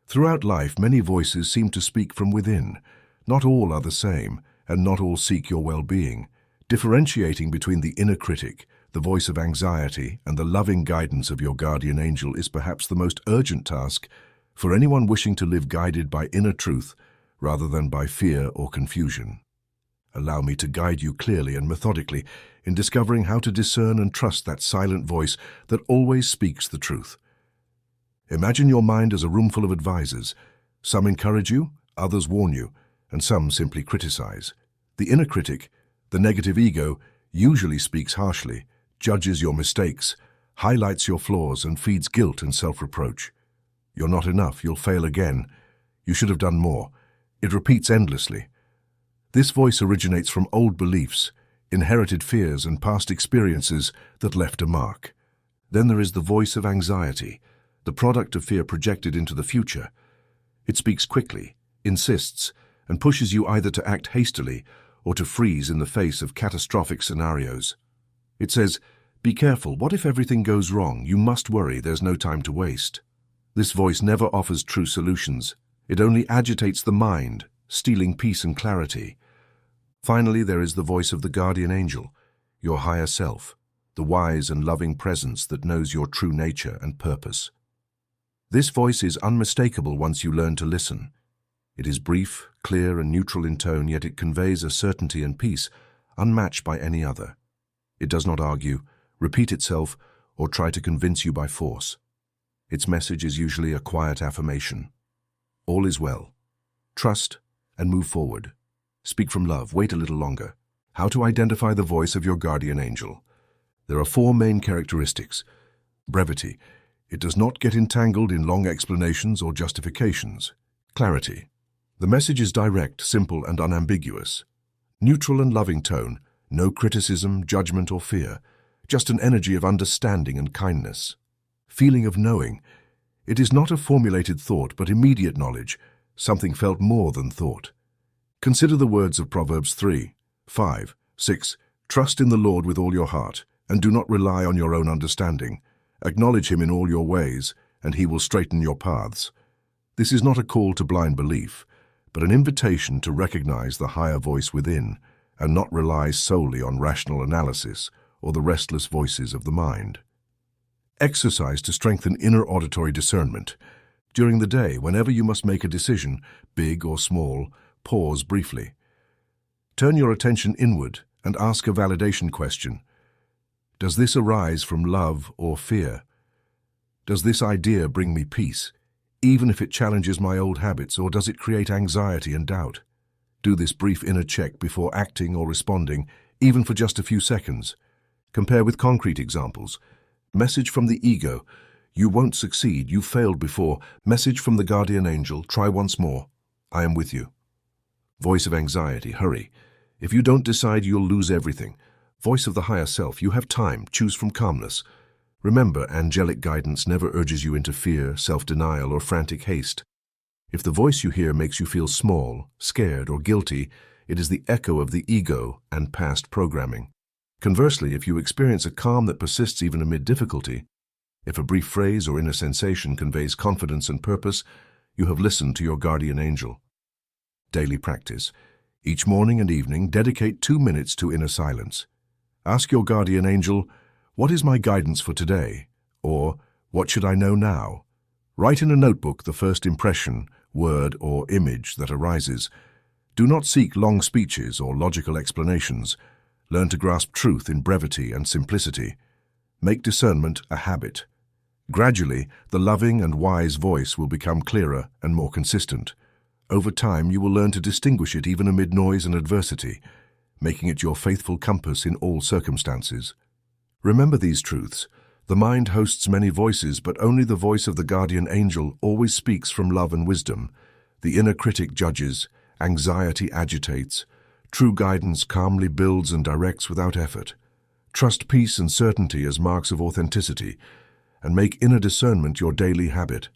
Throughout life, many voices seem to speak from within. Not all are the same, and not all seek your well-being. Differentiating between the inner critic, the voice of anxiety, and the loving guidance of your guardian angel is perhaps the most urgent task for anyone wishing to live guided by inner truth rather than by fear or confusion. Allow me to guide you clearly and methodically in discovering how to discern and trust that silent voice that always speaks the truth. Imagine your mind as a room full of advisors. Some encourage you, others warn you, and some simply criticize. The inner critic, the negative ego, usually speaks harshly, judges your mistakes, highlights your flaws, and feeds guilt and self-reproach. You're not enough, you'll fail again. You should have done more. It repeats endlessly. This voice originates from old beliefs, inherited fears, and past experiences that left a mark. Then there is the voice of anxiety, the product of fear projected into the future. It speaks quickly, insists, and pushes you either to act hastily or to freeze in the face of catastrophic scenarios. It says, "Be careful, what if everything goes wrong? You must worry, there's no time to waste." This voice never offers true solutions. It only agitates the mind, stealing peace and clarity. Finally, there is the voice of the guardian angel, your higher self, the wise and loving presence that knows your true nature and purpose. This voice is unmistakable once you learn to listen. It is brief, clear, and neutral in tone, yet it conveys a certainty and peace unmatched by any other. It does not argue, repeat itself, or try to convince you by force. Its message is usually a quiet affirmation. All is well. Trust and move forward. Speak from love. Wait a little longer. How to identify the voice of your guardian angel. There are 4 main characteristics. Brevity. It does not get entangled in long explanations or justifications. Clarity. The message is direct, simple, and unambiguous. Neutral and loving tone. No criticism, judgment, or fear. Just an energy of understanding and kindness. Feeling of knowing. It is not a formulated thought, but immediate knowledge, something felt more than thought. Consider the words of Proverbs 3, 5, 6. Trust in the Lord with all your heart, and do not rely on your own understanding. Acknowledge him in all your ways, and he will straighten your paths. This is not a call to blind belief, but an invitation to recognize the higher voice within, and not rely solely on rational analysis or the restless voices of the mind. Exercise to strengthen inner auditory discernment. During the day, whenever you must make a decision, big or small, pause briefly. Turn your attention inward and ask a validation question. Does this arise from love or fear? Does this idea bring me peace, even if it challenges my old habits, or does it create anxiety and doubt? Do this brief inner check before acting or responding, even for just a few seconds. Compare with concrete examples. Message from the ego. You won't succeed. You failed before. Message from the guardian angel. Try once more. I am with you. Voice of anxiety. Hurry. If you don't decide, you'll lose everything. Voice of the higher self. You have time. Choose from calmness. Remember, angelic guidance never urges you into fear, self-denial, or frantic haste. If the voice you hear makes you feel small, scared, or guilty, it is the echo of the ego and past programming. Conversely, if you experience a calm that persists even amid difficulty, if a brief phrase or inner sensation conveys confidence and purpose, you have listened to your guardian angel. Daily practice. Each morning and evening, dedicate 2 minutes to inner silence. Ask your guardian angel, "What is my guidance for today?" Or, "What should I know now?" Write in a notebook the first impression, word, or image that arises. Do not seek long speeches or logical explanations. Learn to grasp truth in brevity and simplicity. Make discernment a habit. Gradually, the loving and wise voice will become clearer and more consistent. Over time, you will learn to distinguish it even amid noise and adversity, making it your faithful compass in all circumstances. Remember these truths. The mind hosts many voices, but only the voice of the guardian angel always speaks from love and wisdom. The inner critic judges, anxiety agitates. True guidance calmly builds and directs without effort. Trust peace and certainty as marks of authenticity, and make inner discernment your daily habit.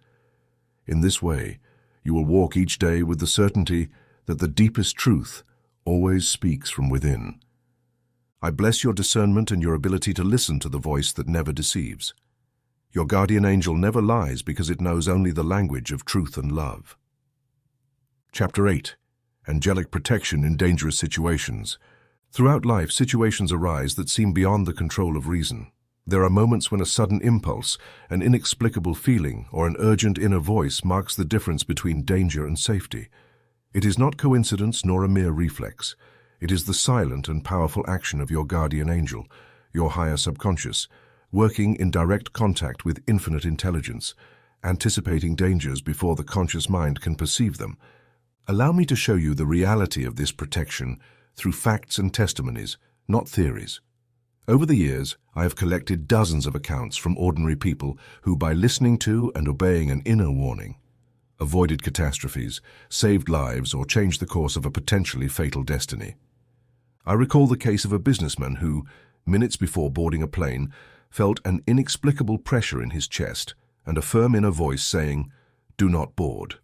In this way, you will walk each day with the certainty that the deepest truth always speaks from within. I bless your discernment and your ability to listen to the voice that never deceives. Your guardian angel never lies because it knows only the language of truth and love. Chapter 8. Angelic Protection in Dangerous Situations. Throughout life, situations arise that seem beyond the control of reason. There are moments when a sudden impulse, an inexplicable feeling, or an urgent inner voice marks the difference between danger and safety. It is not coincidence nor a mere reflex. It is the silent and powerful action of your guardian angel, your higher subconscious, working in direct contact with infinite intelligence, anticipating dangers before the conscious mind can perceive them. Allow me to show you the reality of this protection through facts and testimonies, not theories. Over the years, I have collected dozens of accounts from ordinary people who, by listening to and obeying an inner warning, avoided catastrophes, saved lives, or changed the course of a potentially fatal destiny. I recall the case of a businessman who, minutes before boarding a plane, felt an inexplicable pressure in his chest and a firm inner voice saying, "Do not board."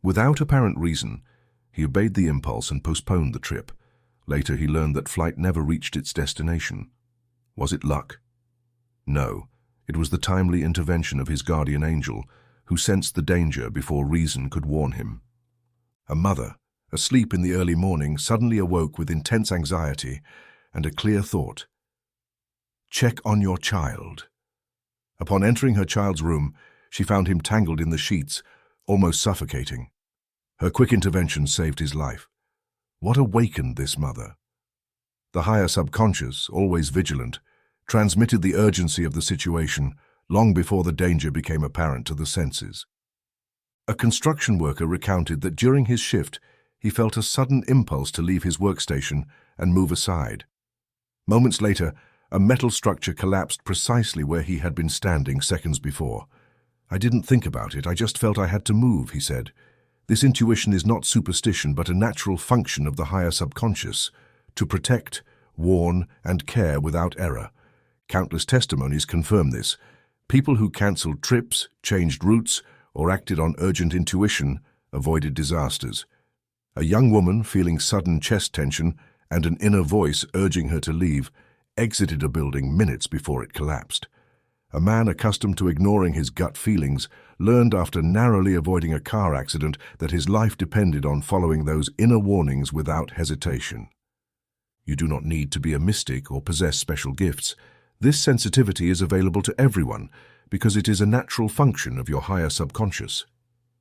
Without apparent reason, he obeyed the impulse and postponed the trip. Later, he learned that flight never reached its destination. Was it luck? No, it was the timely intervention of his guardian angel, who sensed the danger before reason could warn him. A mother, asleep in the early morning, suddenly awoke with intense anxiety and a clear thought. Check on your child. Upon entering her child's room, she found him tangled in the sheets, almost suffocating. Her quick intervention saved his life. What awakened this mother? The higher subconscious, always vigilant, transmitted the urgency of the situation long before the danger became apparent to the senses. A construction worker recounted that during his shift, he felt a sudden impulse to leave his workstation and move aside. Moments later, a metal structure collapsed precisely where he had been standing seconds before. "I didn't think about it, I just felt I had to move," he said. This intuition is not superstition but a natural function of the higher subconscious, to protect, warn, and care without error. Countless testimonies confirm this. People who cancelled trips, changed routes, or acted on urgent intuition avoided disasters. A young woman, feeling sudden chest tension and an inner voice urging her to leave, exited a building minutes before it collapsed. A man accustomed to ignoring his gut feelings learned after narrowly avoiding a car accident that his life depended on following those inner warnings without hesitation. You do not need to be a mystic or possess special gifts. This sensitivity is available to everyone because it is a natural function of your higher subconscious.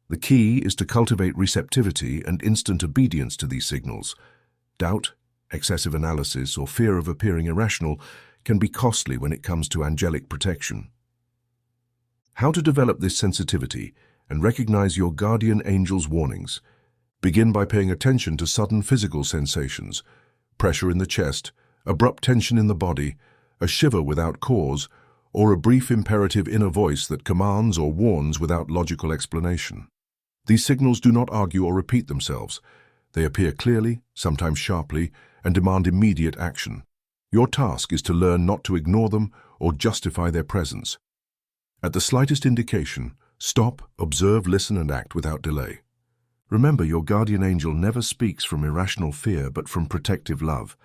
The key is to cultivate receptivity and instant obedience to these signals. Doubt, excessive analysis, or fear of appearing irrational can be costly when it comes to angelic protection. How to develop this sensitivity and recognize your guardian angel's warnings. Begin by paying attention to sudden physical sensations, pressure in the chest, abrupt tension in the body, a shiver without cause, or a brief imperative inner voice that commands or warns without logical explanation. These signals do not argue or repeat themselves. They appear clearly, sometimes sharply, and demand immediate action. Your task is to learn not to ignore them or justify their presence. At the slightest indication, stop, observe, listen, and act without delay. Remember, your guardian angel never speaks from irrational fear but from protective love.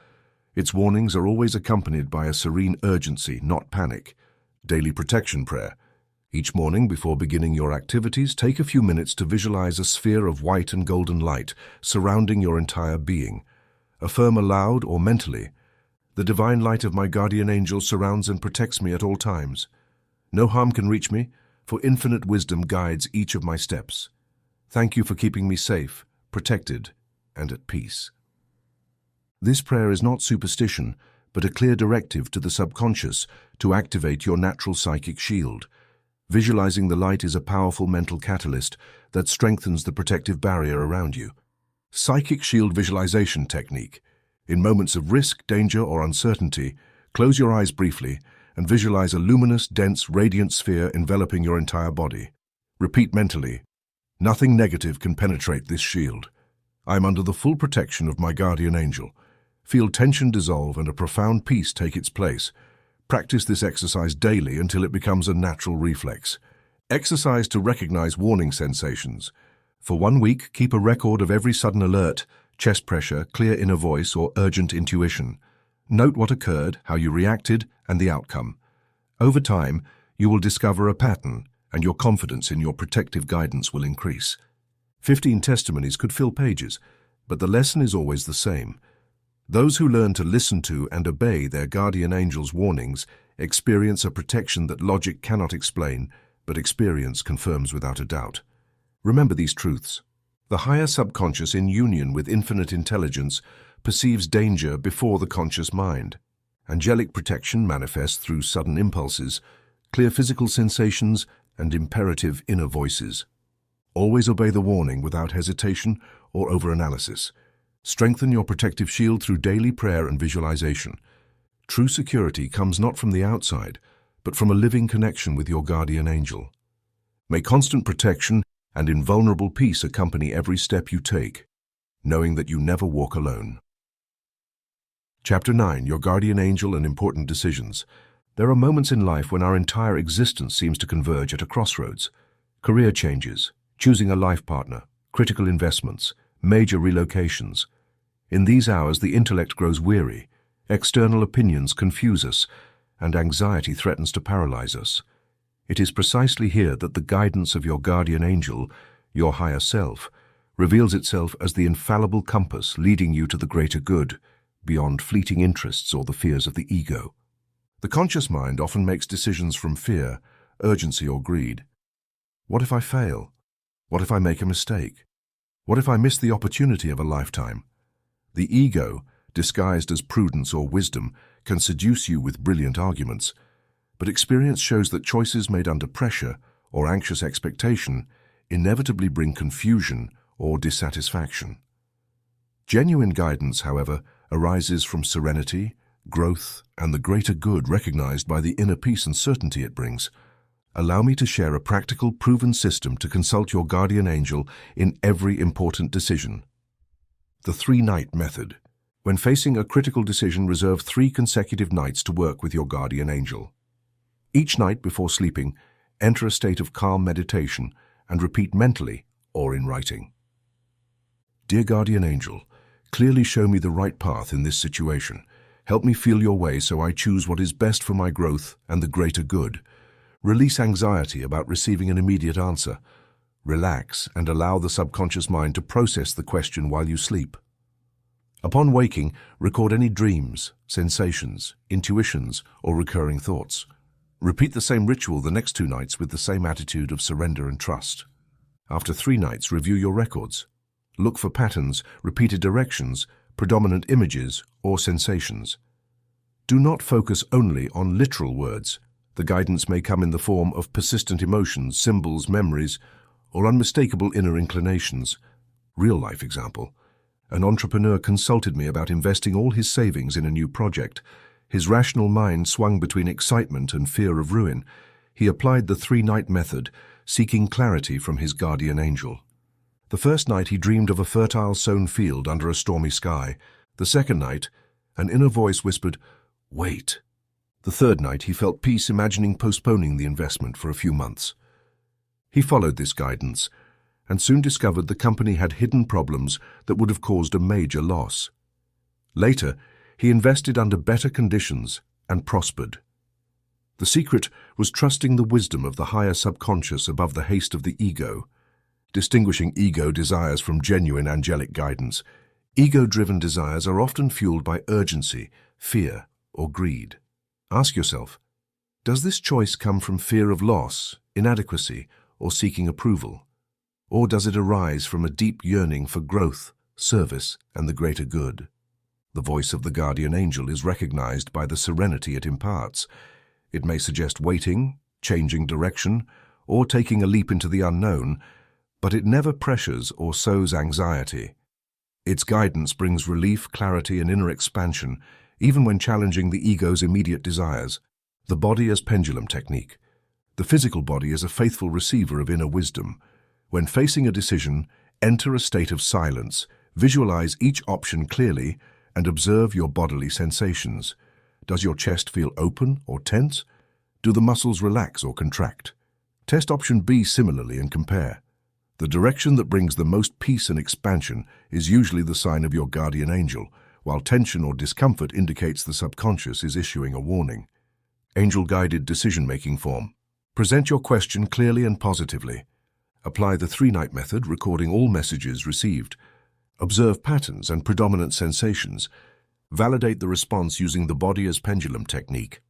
Its warnings are always accompanied by a serene urgency, not panic. Daily protection prayer. Each morning, before beginning your activities, take a few minutes to visualize a sphere of white and golden light surrounding your entire being. Affirm aloud or mentally, "The divine light of my guardian angel surrounds and protects me at all times. No harm can reach me, for infinite wisdom guides each of my steps. Thank you for keeping me safe, protected, and at peace." This prayer is not superstition, but a clear directive to the subconscious to activate your natural psychic shield. Visualizing the light is a powerful mental catalyst that strengthens the protective barrier around you. Psychic shield visualization technique. In moments of risk, danger, or uncertainty, close your eyes briefly and visualize a luminous, dense, radiant sphere enveloping your entire body. Repeat mentally, "Nothing negative can penetrate this shield. I am under the full protection of my guardian angel." Feel tension dissolve and a profound peace take its place. Practice this exercise daily until it becomes a natural reflex. Exercise to recognize warning sensations. For 1 week, keep a record of every sudden alert, chest pressure, clear inner voice, or urgent intuition. Note what occurred, how you reacted, and the outcome. Over time, you will discover a pattern, and your confidence in your protective guidance will increase. 15 testimonies could fill pages, but the lesson is always the same. Those who learn to listen to and obey their guardian angel's warnings experience a protection that logic cannot explain, but experience confirms without a doubt. Remember these truths. The higher subconscious, in union with infinite intelligence, perceives danger before the conscious mind. Angelic protection manifests through sudden impulses, clear physical sensations, and imperative inner voices. Always obey the warning without hesitation or overanalysis. Strengthen your protective shield through daily prayer and visualization. True security comes not from the outside, but from a living connection with your guardian angel. May constant protection and invulnerable peace accompany every step you take, knowing that you never walk alone. Chapter 9. Your Guardian Angel and Important Decisions. There are moments in life when our entire existence seems to converge at a crossroads. Career changes, choosing a life partner, critical investments, major relocations. In these hours, the intellect grows weary, external opinions confuse us, and anxiety threatens to paralyze us. It is precisely here that the guidance of your guardian angel, your higher self, reveals itself as the infallible compass leading you to the greater good, beyond fleeting interests or the fears of the ego. The conscious mind often makes decisions from fear, urgency, or greed. What if I fail? What if I make a mistake? What if I miss the opportunity of a lifetime? The ego, disguised as prudence or wisdom, can seduce you with brilliant arguments, but experience shows that choices made under pressure or anxious expectation inevitably bring confusion or dissatisfaction. Genuine guidance, however, arises from serenity, growth, and the greater good recognized by the inner peace and certainty it brings. Allow me to share a practical, proven system to consult your guardian angel in every important decision. The 3-night method. When facing a critical decision, reserve 3 consecutive nights to work with your guardian angel. Each night before sleeping, enter a state of calm meditation and repeat mentally or in writing. Dear guardian angel, clearly show me the right path in this situation. Help me feel your way so I choose what is best for my growth and the greater good. Release anxiety about receiving an immediate answer. Relax and allow the subconscious mind to process the question while you sleep. Upon waking, record any dreams, sensations, intuitions, or recurring thoughts. Repeat the same ritual the next 2 nights with the same attitude of surrender and trust. After 3 nights, review your records. Look for patterns, repeated directions, predominant images, or sensations. Do not focus only on literal words. The guidance may come in the form of persistent emotions, symbols, memories, or unmistakable inner inclinations. Real-life example. An entrepreneur consulted me about investing all his savings in a new project. His rational mind swung between excitement and fear of ruin. He applied the 3-night method, seeking clarity from his guardian angel. The first night he dreamed of a fertile sown field under a stormy sky. The second night, an inner voice whispered, "Wait." The third night he felt peace imagining postponing the investment for a few months. He followed this guidance and soon discovered the company had hidden problems that would have caused a major loss. Later, he invested under better conditions and prospered. The secret was trusting the wisdom of the higher subconscious above the haste of the ego. Distinguishing ego desires from genuine angelic guidance. Ego-driven desires are often fueled by urgency, fear, or greed. Ask yourself, does this choice come from fear of loss, inadequacy, or seeking approval? Or does it arise from a deep yearning for growth, service, and the greater good? The voice of the guardian angel is recognized by the serenity it imparts. It may suggest waiting, changing direction, or taking a leap into the unknown, but it never pressures or sows anxiety. Its guidance brings relief, clarity, and inner expansion, even when challenging the ego's immediate desires. The body as pendulum technique. The physical body is a faithful receiver of inner wisdom. When facing a decision, enter a state of silence, visualize each option clearly, and observe your bodily sensations. Does your chest feel open or tense? Do the muscles relax or contract? Test option B similarly and compare. The direction that brings the most peace and expansion is usually the sign of your guardian angel, while tension or discomfort indicates the subconscious is issuing a warning. Angel-guided decision-making form. Present your question clearly and positively. Apply the 3-night method, recording all messages received. Observe patterns and predominant sensations. Validate the response using the body as pendulum technique.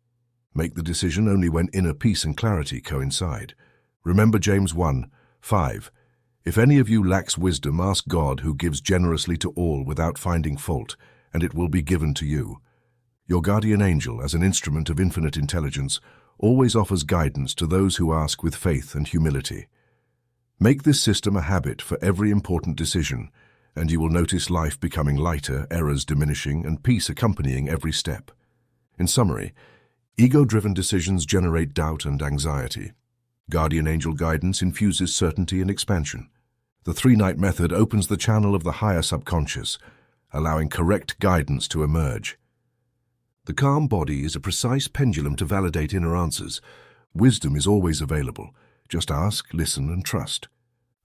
Make the decision only when inner peace and clarity coincide. Remember James 1:5. If any of you lacks wisdom, ask God, who gives generously to all without finding fault, and it will be given to you. Your guardian angel, as an instrument of infinite intelligence, always offers guidance to those who ask with faith and humility. Make this system a habit for every important decision, and you will notice life becoming lighter, errors diminishing, and peace accompanying every step. In summary, ego-driven decisions generate doubt and anxiety. Guardian angel guidance infuses certainty and expansion. The 3-night method opens the channel of the higher subconscious, allowing correct guidance to emerge. The calm body is a precise pendulum to validate inner answers. Wisdom is always available. Just ask, listen, and trust.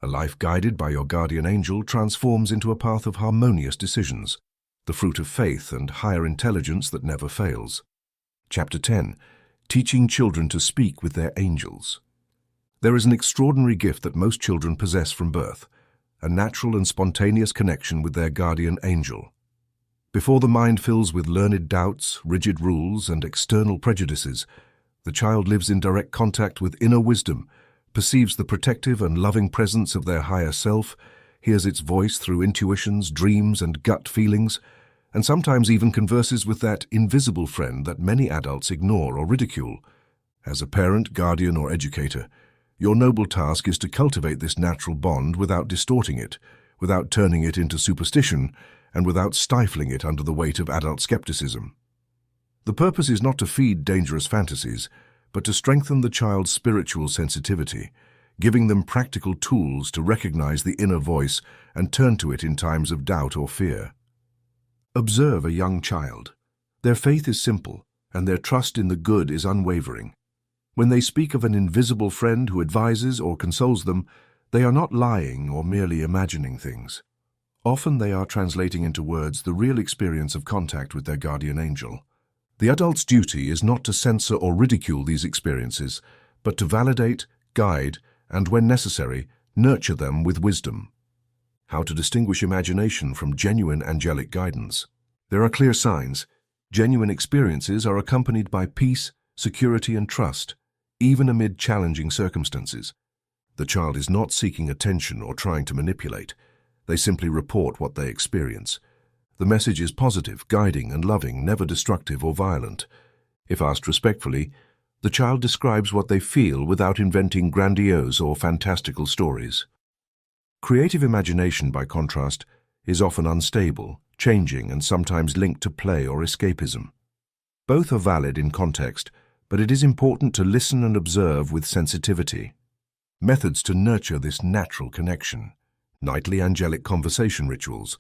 A life guided by your guardian angel transforms into a path of harmonious decisions, the fruit of faith and higher intelligence that never fails. Chapter 10. Teaching children to speak with their angels. There is an extraordinary gift that most children possess from birth, a natural and spontaneous connection with their guardian angel. Before the mind fills with learned doubts, rigid rules, and external prejudices, the child lives in direct contact with inner wisdom, perceives the protective and loving presence of their higher self, hears its voice through intuitions, dreams, and gut feelings, and sometimes even converses with that invisible friend that many adults ignore or ridicule. As a parent, guardian, or educator, Your noble task is to cultivate this natural bond without distorting it, without turning it into superstition, and without stifling it under the weight of adult skepticism. The purpose is not to feed dangerous fantasies, but to strengthen the child's spiritual sensitivity, giving them practical tools to recognize the inner voice and turn to it in times of doubt or fear. Observe a young child. Their faith is simple, and their trust in the good is unwavering. When they speak of an invisible friend who advises or consoles them, they are not lying or merely imagining things. Often they are translating into words the real experience of contact with their guardian angel. The adult's duty is not to censor or ridicule these experiences, but to validate, guide, and, when necessary, nurture them with wisdom. How to distinguish imagination from genuine angelic guidance. There are clear signs. Genuine experiences are accompanied by peace, security, and trust, even amid challenging circumstances. The child is not seeking attention or trying to manipulate. They simply report what they experience. The message is positive, guiding, and loving, never destructive or violent. If asked respectfully, the child describes what they feel without inventing grandiose or fantastical stories. Creative imagination, by contrast, is often unstable, changing, and sometimes linked to play or escapism. Both are valid in context, but it is important to listen and observe with sensitivity. Methods to nurture this natural connection. Nightly angelic conversation rituals.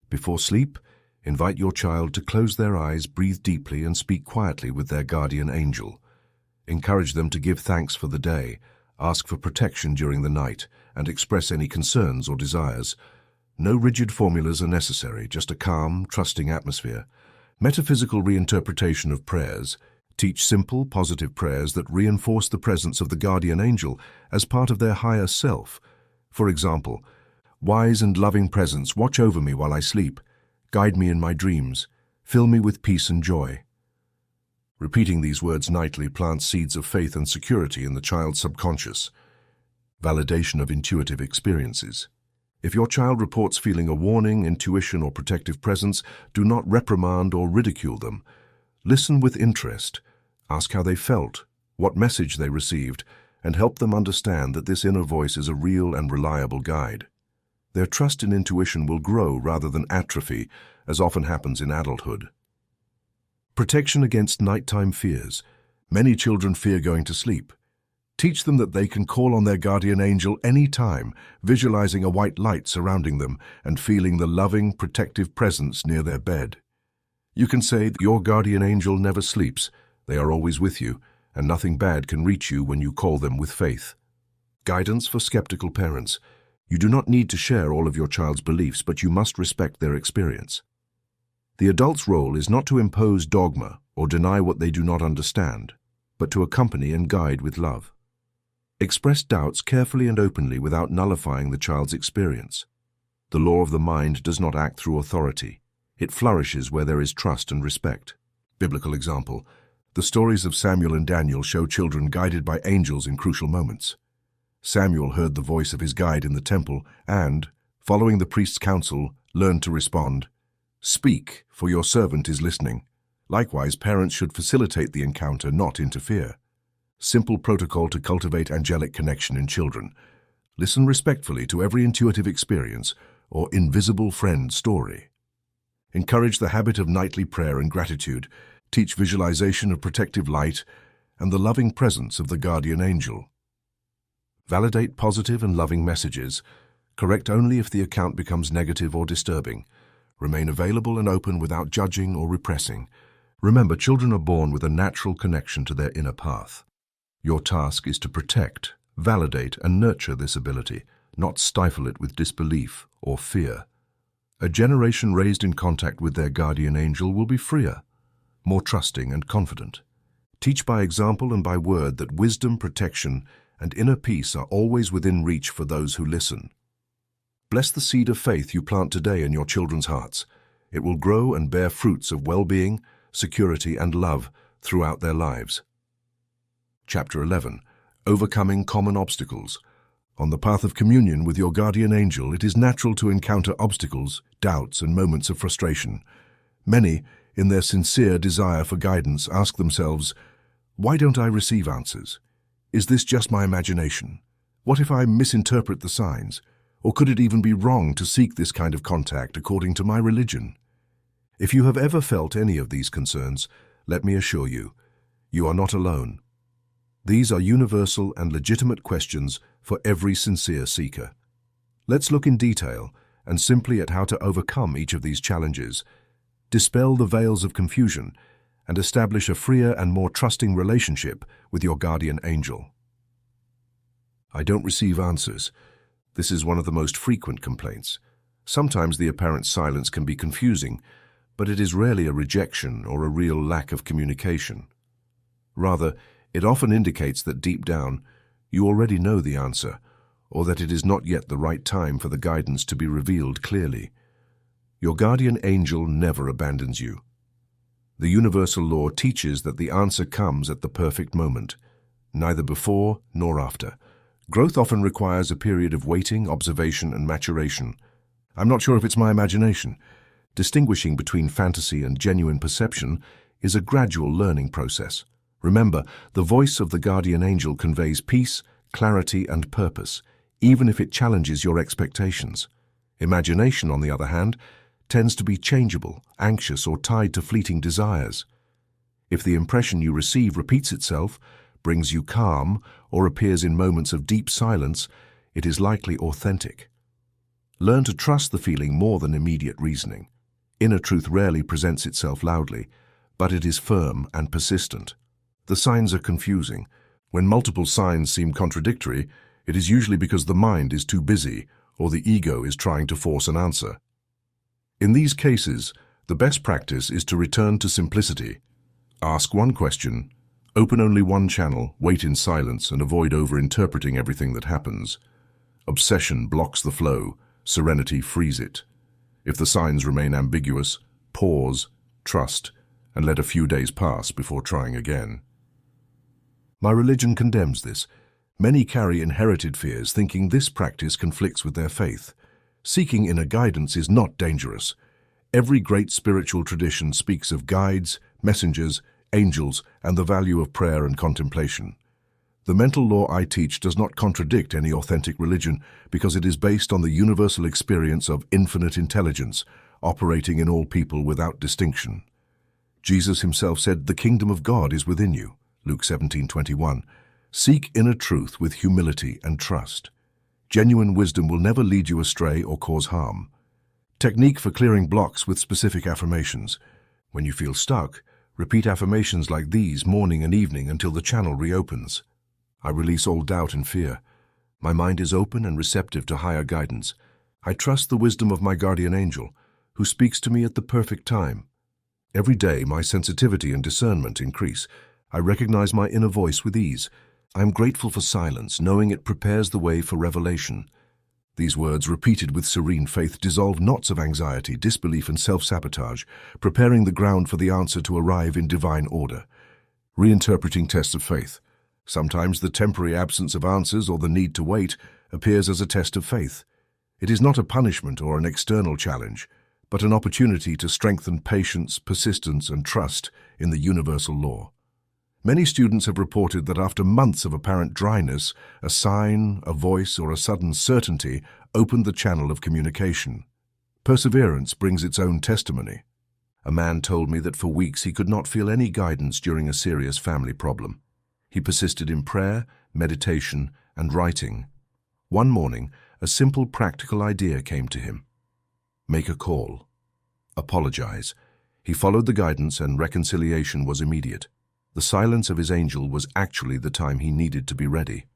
Before sleep, invite your child to close their eyes, breathe deeply, and speak quietly with their guardian angel. Encourage them to give thanks for the day, ask for protection during the night, and express any concerns or desires. No rigid formulas are necessary, just a calm, trusting atmosphere. Metaphysical reinterpretation of prayers. Teach simple, positive prayers that reinforce the presence of the guardian angel as part of their higher self. For example, wise and loving presence, watch over me while I sleep. Guide me in my dreams. Fill me with peace and joy. Repeating these words nightly plants seeds of faith and security in the child's subconscious. Validation of intuitive experiences. If your child reports feeling a warning, intuition, or protective presence, do not reprimand or ridicule them. Listen with interest. Ask how they felt, what message they received, and help them understand that this inner voice is a real and reliable guide. Their trust in intuition will grow rather than atrophy, as often happens in adulthood. Protection against nighttime fears. Many children fear going to sleep. Teach them that they can call on their guardian angel any time, visualizing a white light surrounding them and feeling the loving, protective presence near their bed. You can say, "Your guardian angel never sleeps. They are always with you, and nothing bad can reach you when you call them with faith." Guidance for skeptical parents. You do not need to share all of your child's beliefs, but you must respect their experience. The adult's role is not to impose dogma or deny what they do not understand, but to accompany and guide with love. Express doubts carefully and openly without nullifying the child's experience. The law of the mind does not act through authority. It flourishes where there is trust and respect. Biblical example. The stories of Samuel and Daniel show children guided by angels in crucial moments. Samuel heard the voice of his guide in the temple and, following the priest's counsel, learned to respond, "Speak, for your servant is listening." Likewise, parents should facilitate the encounter, not interfere. Simple protocol to cultivate angelic connection in children. Listen respectfully to every intuitive experience or invisible friend story. Encourage the habit of nightly prayer and gratitude. Teach visualization of protective light and the loving presence of the guardian angel. Validate positive and loving messages. Correct only if the account becomes negative or disturbing. Remain available and open without judging or repressing. Remember, children are born with a natural connection to their inner path. Your task is to protect, validate, and nurture this ability, not stifle it with disbelief or fear. A generation raised in contact with their guardian angel will be freer, more trusting and confident. Teach by example and by word that wisdom, protection, and inner peace are always within reach for those who listen. Bless the seed of faith you plant today in your children's hearts. It will grow and bear fruits of well-being, security, and love throughout their lives. Chapter 11. Overcoming common obstacles. On the path of communion with your guardian angel, it is natural to encounter obstacles, doubts, and moments of frustration. Many, in their sincere desire for guidance, ask themselves, "Why don't I receive answers? Is this just my imagination?" What if I misinterpret the signs? Or could it even be wrong to seek this kind of contact according to my religion? If you have ever felt any of these concerns, let me assure you, you are not alone. These are universal and legitimate questions for every sincere seeker. Let's look in detail and simply at how to overcome each of these challenges, dispel the veils of confusion, and establish a freer and more trusting relationship with your guardian angel. I don't receive answers. This is one of the most frequent complaints. Sometimes the apparent silence can be confusing, but it is rarely a rejection or a real lack of communication. Rather, it often indicates that deep down, you already know the answer, or that it is not yet the right time for the guidance to be revealed clearly. Your guardian angel never abandons you. The universal law teaches that the answer comes at the perfect moment, neither before nor after. Growth often requires a period of waiting, observation, and maturation. I'm not sure if it's my imagination. Distinguishing between fantasy and genuine perception is a gradual learning process. Remember, the voice of the guardian angel conveys peace, clarity, and purpose, even if it challenges your expectations. Imagination, on the other hand, tends to be changeable, anxious, or tied to fleeting desires. If the impression you receive repeats itself, brings you calm, or appears in moments of deep silence, it is likely authentic. Learn to trust the feeling more than immediate reasoning. Inner truth rarely presents itself loudly, but it is firm and persistent. The signs are confusing. When multiple signs seem contradictory, it is usually because the mind is too busy or the ego is trying to force an answer. In these cases, the best practice is to return to simplicity. Ask one question, open only one channel, wait in silence, and avoid over-interpreting everything that happens. Obsession blocks the flow, serenity frees it. If the signs remain ambiguous, pause, trust, and let a few days pass before trying again. My religion condemns this. Many carry inherited fears, thinking this practice conflicts with their faith. Seeking inner guidance is not dangerous. Every great spiritual tradition speaks of guides, messengers, angels, and the value of prayer and contemplation. The mental law I teach does not contradict any authentic religion because it is based on the universal experience of infinite intelligence, operating in all people without distinction. Jesus himself said, "The kingdom of God is within you." Luke 17:21. Seek inner truth with humility and trust. Genuine wisdom will never lead you astray or cause harm. Technique for clearing blocks with specific affirmations. When you feel stuck, repeat affirmations like these morning and evening until the channel reopens. I release all doubt and fear. My mind is open and receptive to higher guidance. I trust the wisdom of my guardian angel, who speaks to me at the perfect time. Every day, my sensitivity and discernment increase. I recognize my inner voice with ease. I am grateful for silence, knowing it prepares the way for revelation. These words, repeated with serene faith, dissolve knots of anxiety, disbelief, and self-sabotage, preparing the ground for the answer to arrive in divine order. Reinterpreting tests of faith. Sometimes the temporary absence of answers or the need to wait appears as a test of faith. It is not a punishment or an external challenge, but an opportunity to strengthen patience, persistence, and trust in the universal law. Many students have reported that after months of apparent dryness, a sign, a voice, or a sudden certainty opened the channel of communication. Perseverance brings its own testimony. A man told me that for weeks he could not feel any guidance during a serious family problem. He persisted in prayer, meditation, and writing. One morning, a simple practical idea came to him. Make a call. Apologize. He followed the guidance and reconciliation was immediate. The silence of his angel was actually the time he needed to be ready.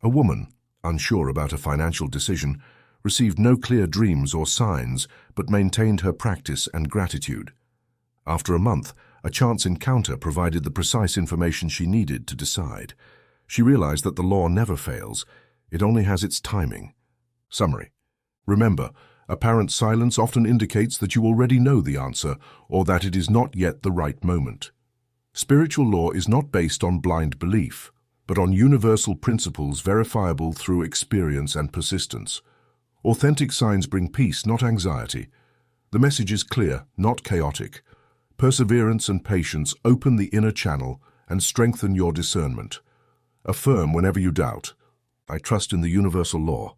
A woman, unsure about a financial decision, received no clear dreams or signs, but maintained her practice and gratitude. After a month, a chance encounter provided the precise information she needed to decide. She realized that the law never fails, it only has its timing. Summary. Remember, apparent silence often indicates that you already know the answer or that it is not yet the right moment. Spiritual law is not based on blind belief, but on universal principles verifiable through experience and persistence. Authentic signs bring peace, not anxiety. The message is clear, not chaotic. Perseverance and patience open the inner channel and strengthen your discernment. Affirm whenever you doubt. I trust in the universal law.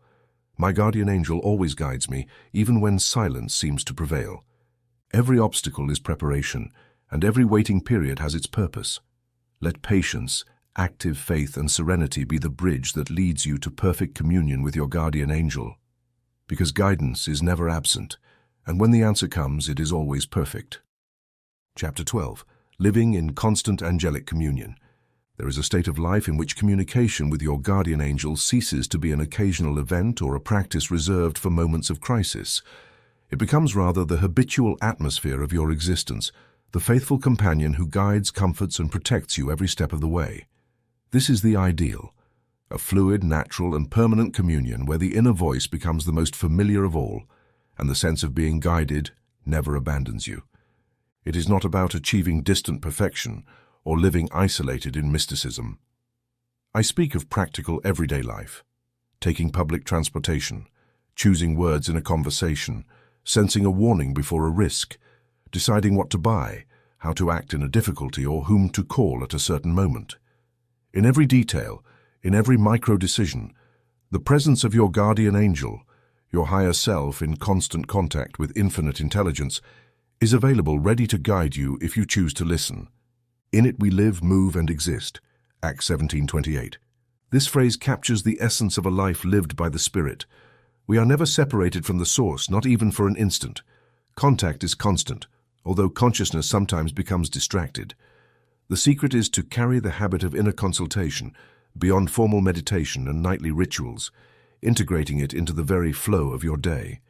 My guardian angel always guides me, even when silence seems to prevail. Every obstacle is preparation, and every waiting period has its purpose. Let patience, active faith, and serenity be the bridge that leads you to perfect communion with your guardian angel. Because guidance is never absent, and when the answer comes, it is always perfect. Chapter 12. Living in constant angelic communion. There is a state of life in which communication with your guardian angel ceases to be an occasional event or a practice reserved for moments of crisis. It becomes rather the habitual atmosphere of your existence, the faithful companion who guides, comforts, and protects you every step of the way. This is the ideal, a fluid, natural, and permanent communion where the inner voice becomes the most familiar of all, and the sense of being guided never abandons you. It is not about achieving distant perfection or living isolated in mysticism. I speak of practical everyday life, taking public transportation, choosing words in a conversation, sensing a warning before a risk, deciding what to buy, how to act in a difficulty, or whom to call at a certain moment. In every detail, in every micro-decision, the presence of your guardian angel, your higher self in constant contact with infinite intelligence, is available ready to guide you if you choose to listen. In it we live, move, and exist. Acts 17:28. This phrase captures the essence of a life lived by the Spirit. We are never separated from the source, not even for an instant. Contact is constant, although consciousness sometimes becomes distracted. The secret is to carry the habit of inner consultation beyond formal meditation and nightly rituals, integrating it into the very flow of your day.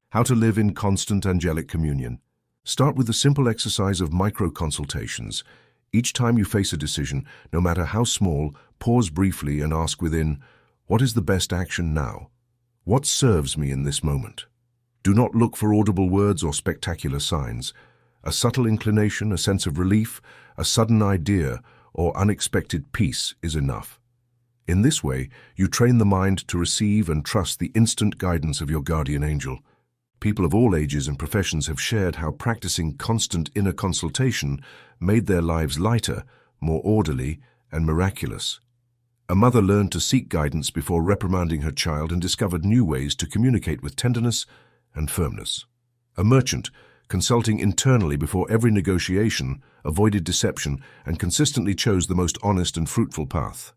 How to live in constant angelic communion. Start with the simple exercise of micro-consultations. Each time you face a decision, no matter how small, pause briefly and ask within, what is the best action now? What serves me in this moment? Do not look for audible words or spectacular signs. A subtle inclination, a sense of relief, a sudden idea, or unexpected peace is enough. In this way, you train the mind to receive and trust the instant guidance of your guardian angel. People of all ages and professions have shared how practicing constant inner consultation made their lives lighter, more orderly, and miraculous. A mother learned to seek guidance before reprimanding her child and discovered new ways to communicate with tenderness and firmness. A merchant, consulting internally before every negotiation, avoided deception and consistently chose the most honest and fruitful path.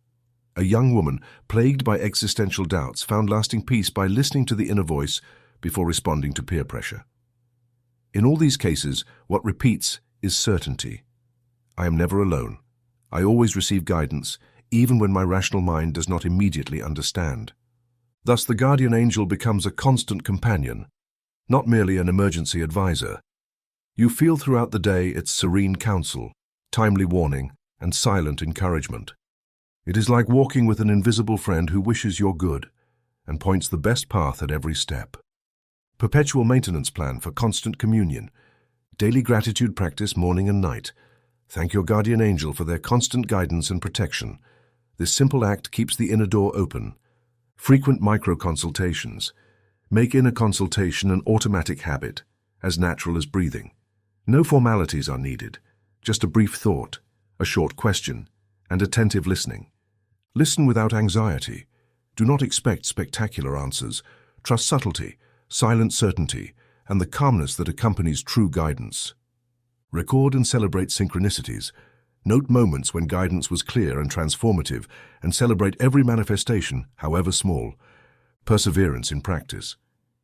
A young woman, plagued by existential doubts, found lasting peace by listening to the inner voice before responding to peer pressure. In all these cases, what repeats is certainty. I am never alone. I always receive guidance, even when my rational mind does not immediately understand. Thus, the guardian angel becomes a constant companion, not merely an emergency advisor. You feel throughout the day its serene counsel, timely warning, and silent encouragement. It is like walking with an invisible friend who wishes your good and points the best path at every step. Perpetual maintenance plan for constant communion. Daily gratitude practice morning and night. Thank your guardian angel for their constant guidance and protection. This simple act keeps the inner door open. Frequent micro-consultations. Make inner consultation an automatic habit, as natural as breathing. No formalities are needed, just a brief thought, a short question, and attentive listening. Listen without anxiety. Do not expect spectacular answers. Trust subtlety, silent certainty, and the calmness that accompanies true guidance. Record and celebrate synchronicities. Note moments when guidance was clear and transformative, and celebrate every manifestation, however small. Perseverance in practice.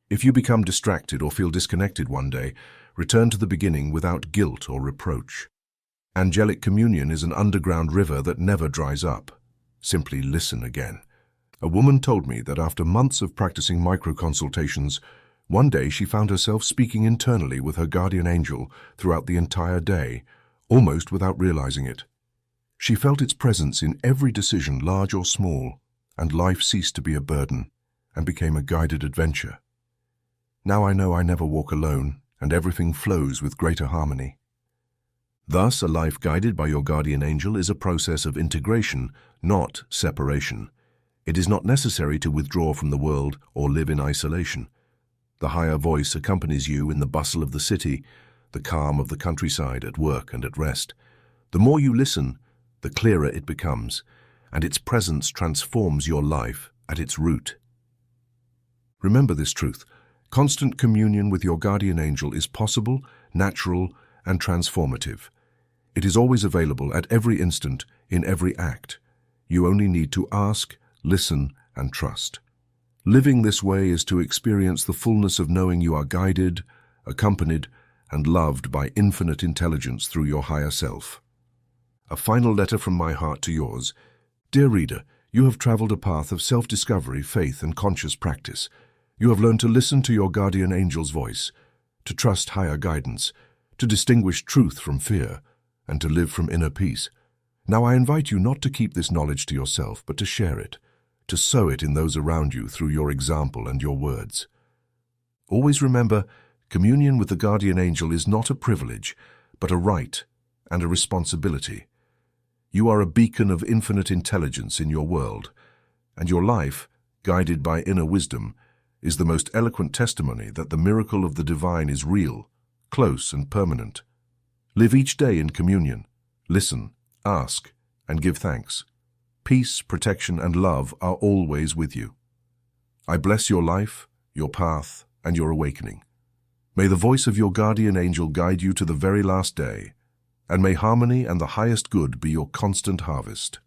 If you become distracted or feel disconnected one day, return to the beginning without guilt or reproach. Angelic communion is an underground river that never dries up. Simply listen again. A woman told me that after months of practicing micro-consultations, one day she found herself speaking internally with her guardian angel throughout the entire day, almost without realizing it. She felt its presence in every decision, large or small, and life ceased to be a burden and became a guided adventure. Now I know I never walk alone, and everything flows with greater harmony. Thus, a life guided by your guardian angel is a process of integration, not separation. It is not necessary to withdraw from the world or live in isolation. The higher voice accompanies you in the bustle of the city, the calm of the countryside, at work and at rest. The more you listen, the clearer it becomes, and its presence transforms your life at its root. Remember this truth. Constant communion with your guardian angel is possible, natural, and transformative. It is always available at every instant, in every act. You only need to ask, listen, and trust. Living this way is to experience the fullness of knowing you are guided, accompanied, and loved by infinite intelligence through your higher self. A final letter from my heart to yours. Dear reader, you have traveled a path of self-discovery, faith, and conscious practice. You have learned to listen to your guardian angel's voice, to trust higher guidance, to distinguish truth from fear, and to live from inner peace. Now I invite you not to keep this knowledge to yourself, but to share it, to sow it in those around you through your example and your words. Always remember, communion with the guardian angel is not a privilege, but a right and a responsibility. You are a beacon of infinite intelligence in your world, and your life, guided by inner wisdom, is the most eloquent testimony that the miracle of the divine is real, close, and permanent. Live each day in communion. Listen, ask, and give thanks. Peace, protection, and love are always with you. I bless your life, your path, and your awakening. May the voice of your guardian angel guide you to the very last day, and may harmony and the highest good be your constant harvest.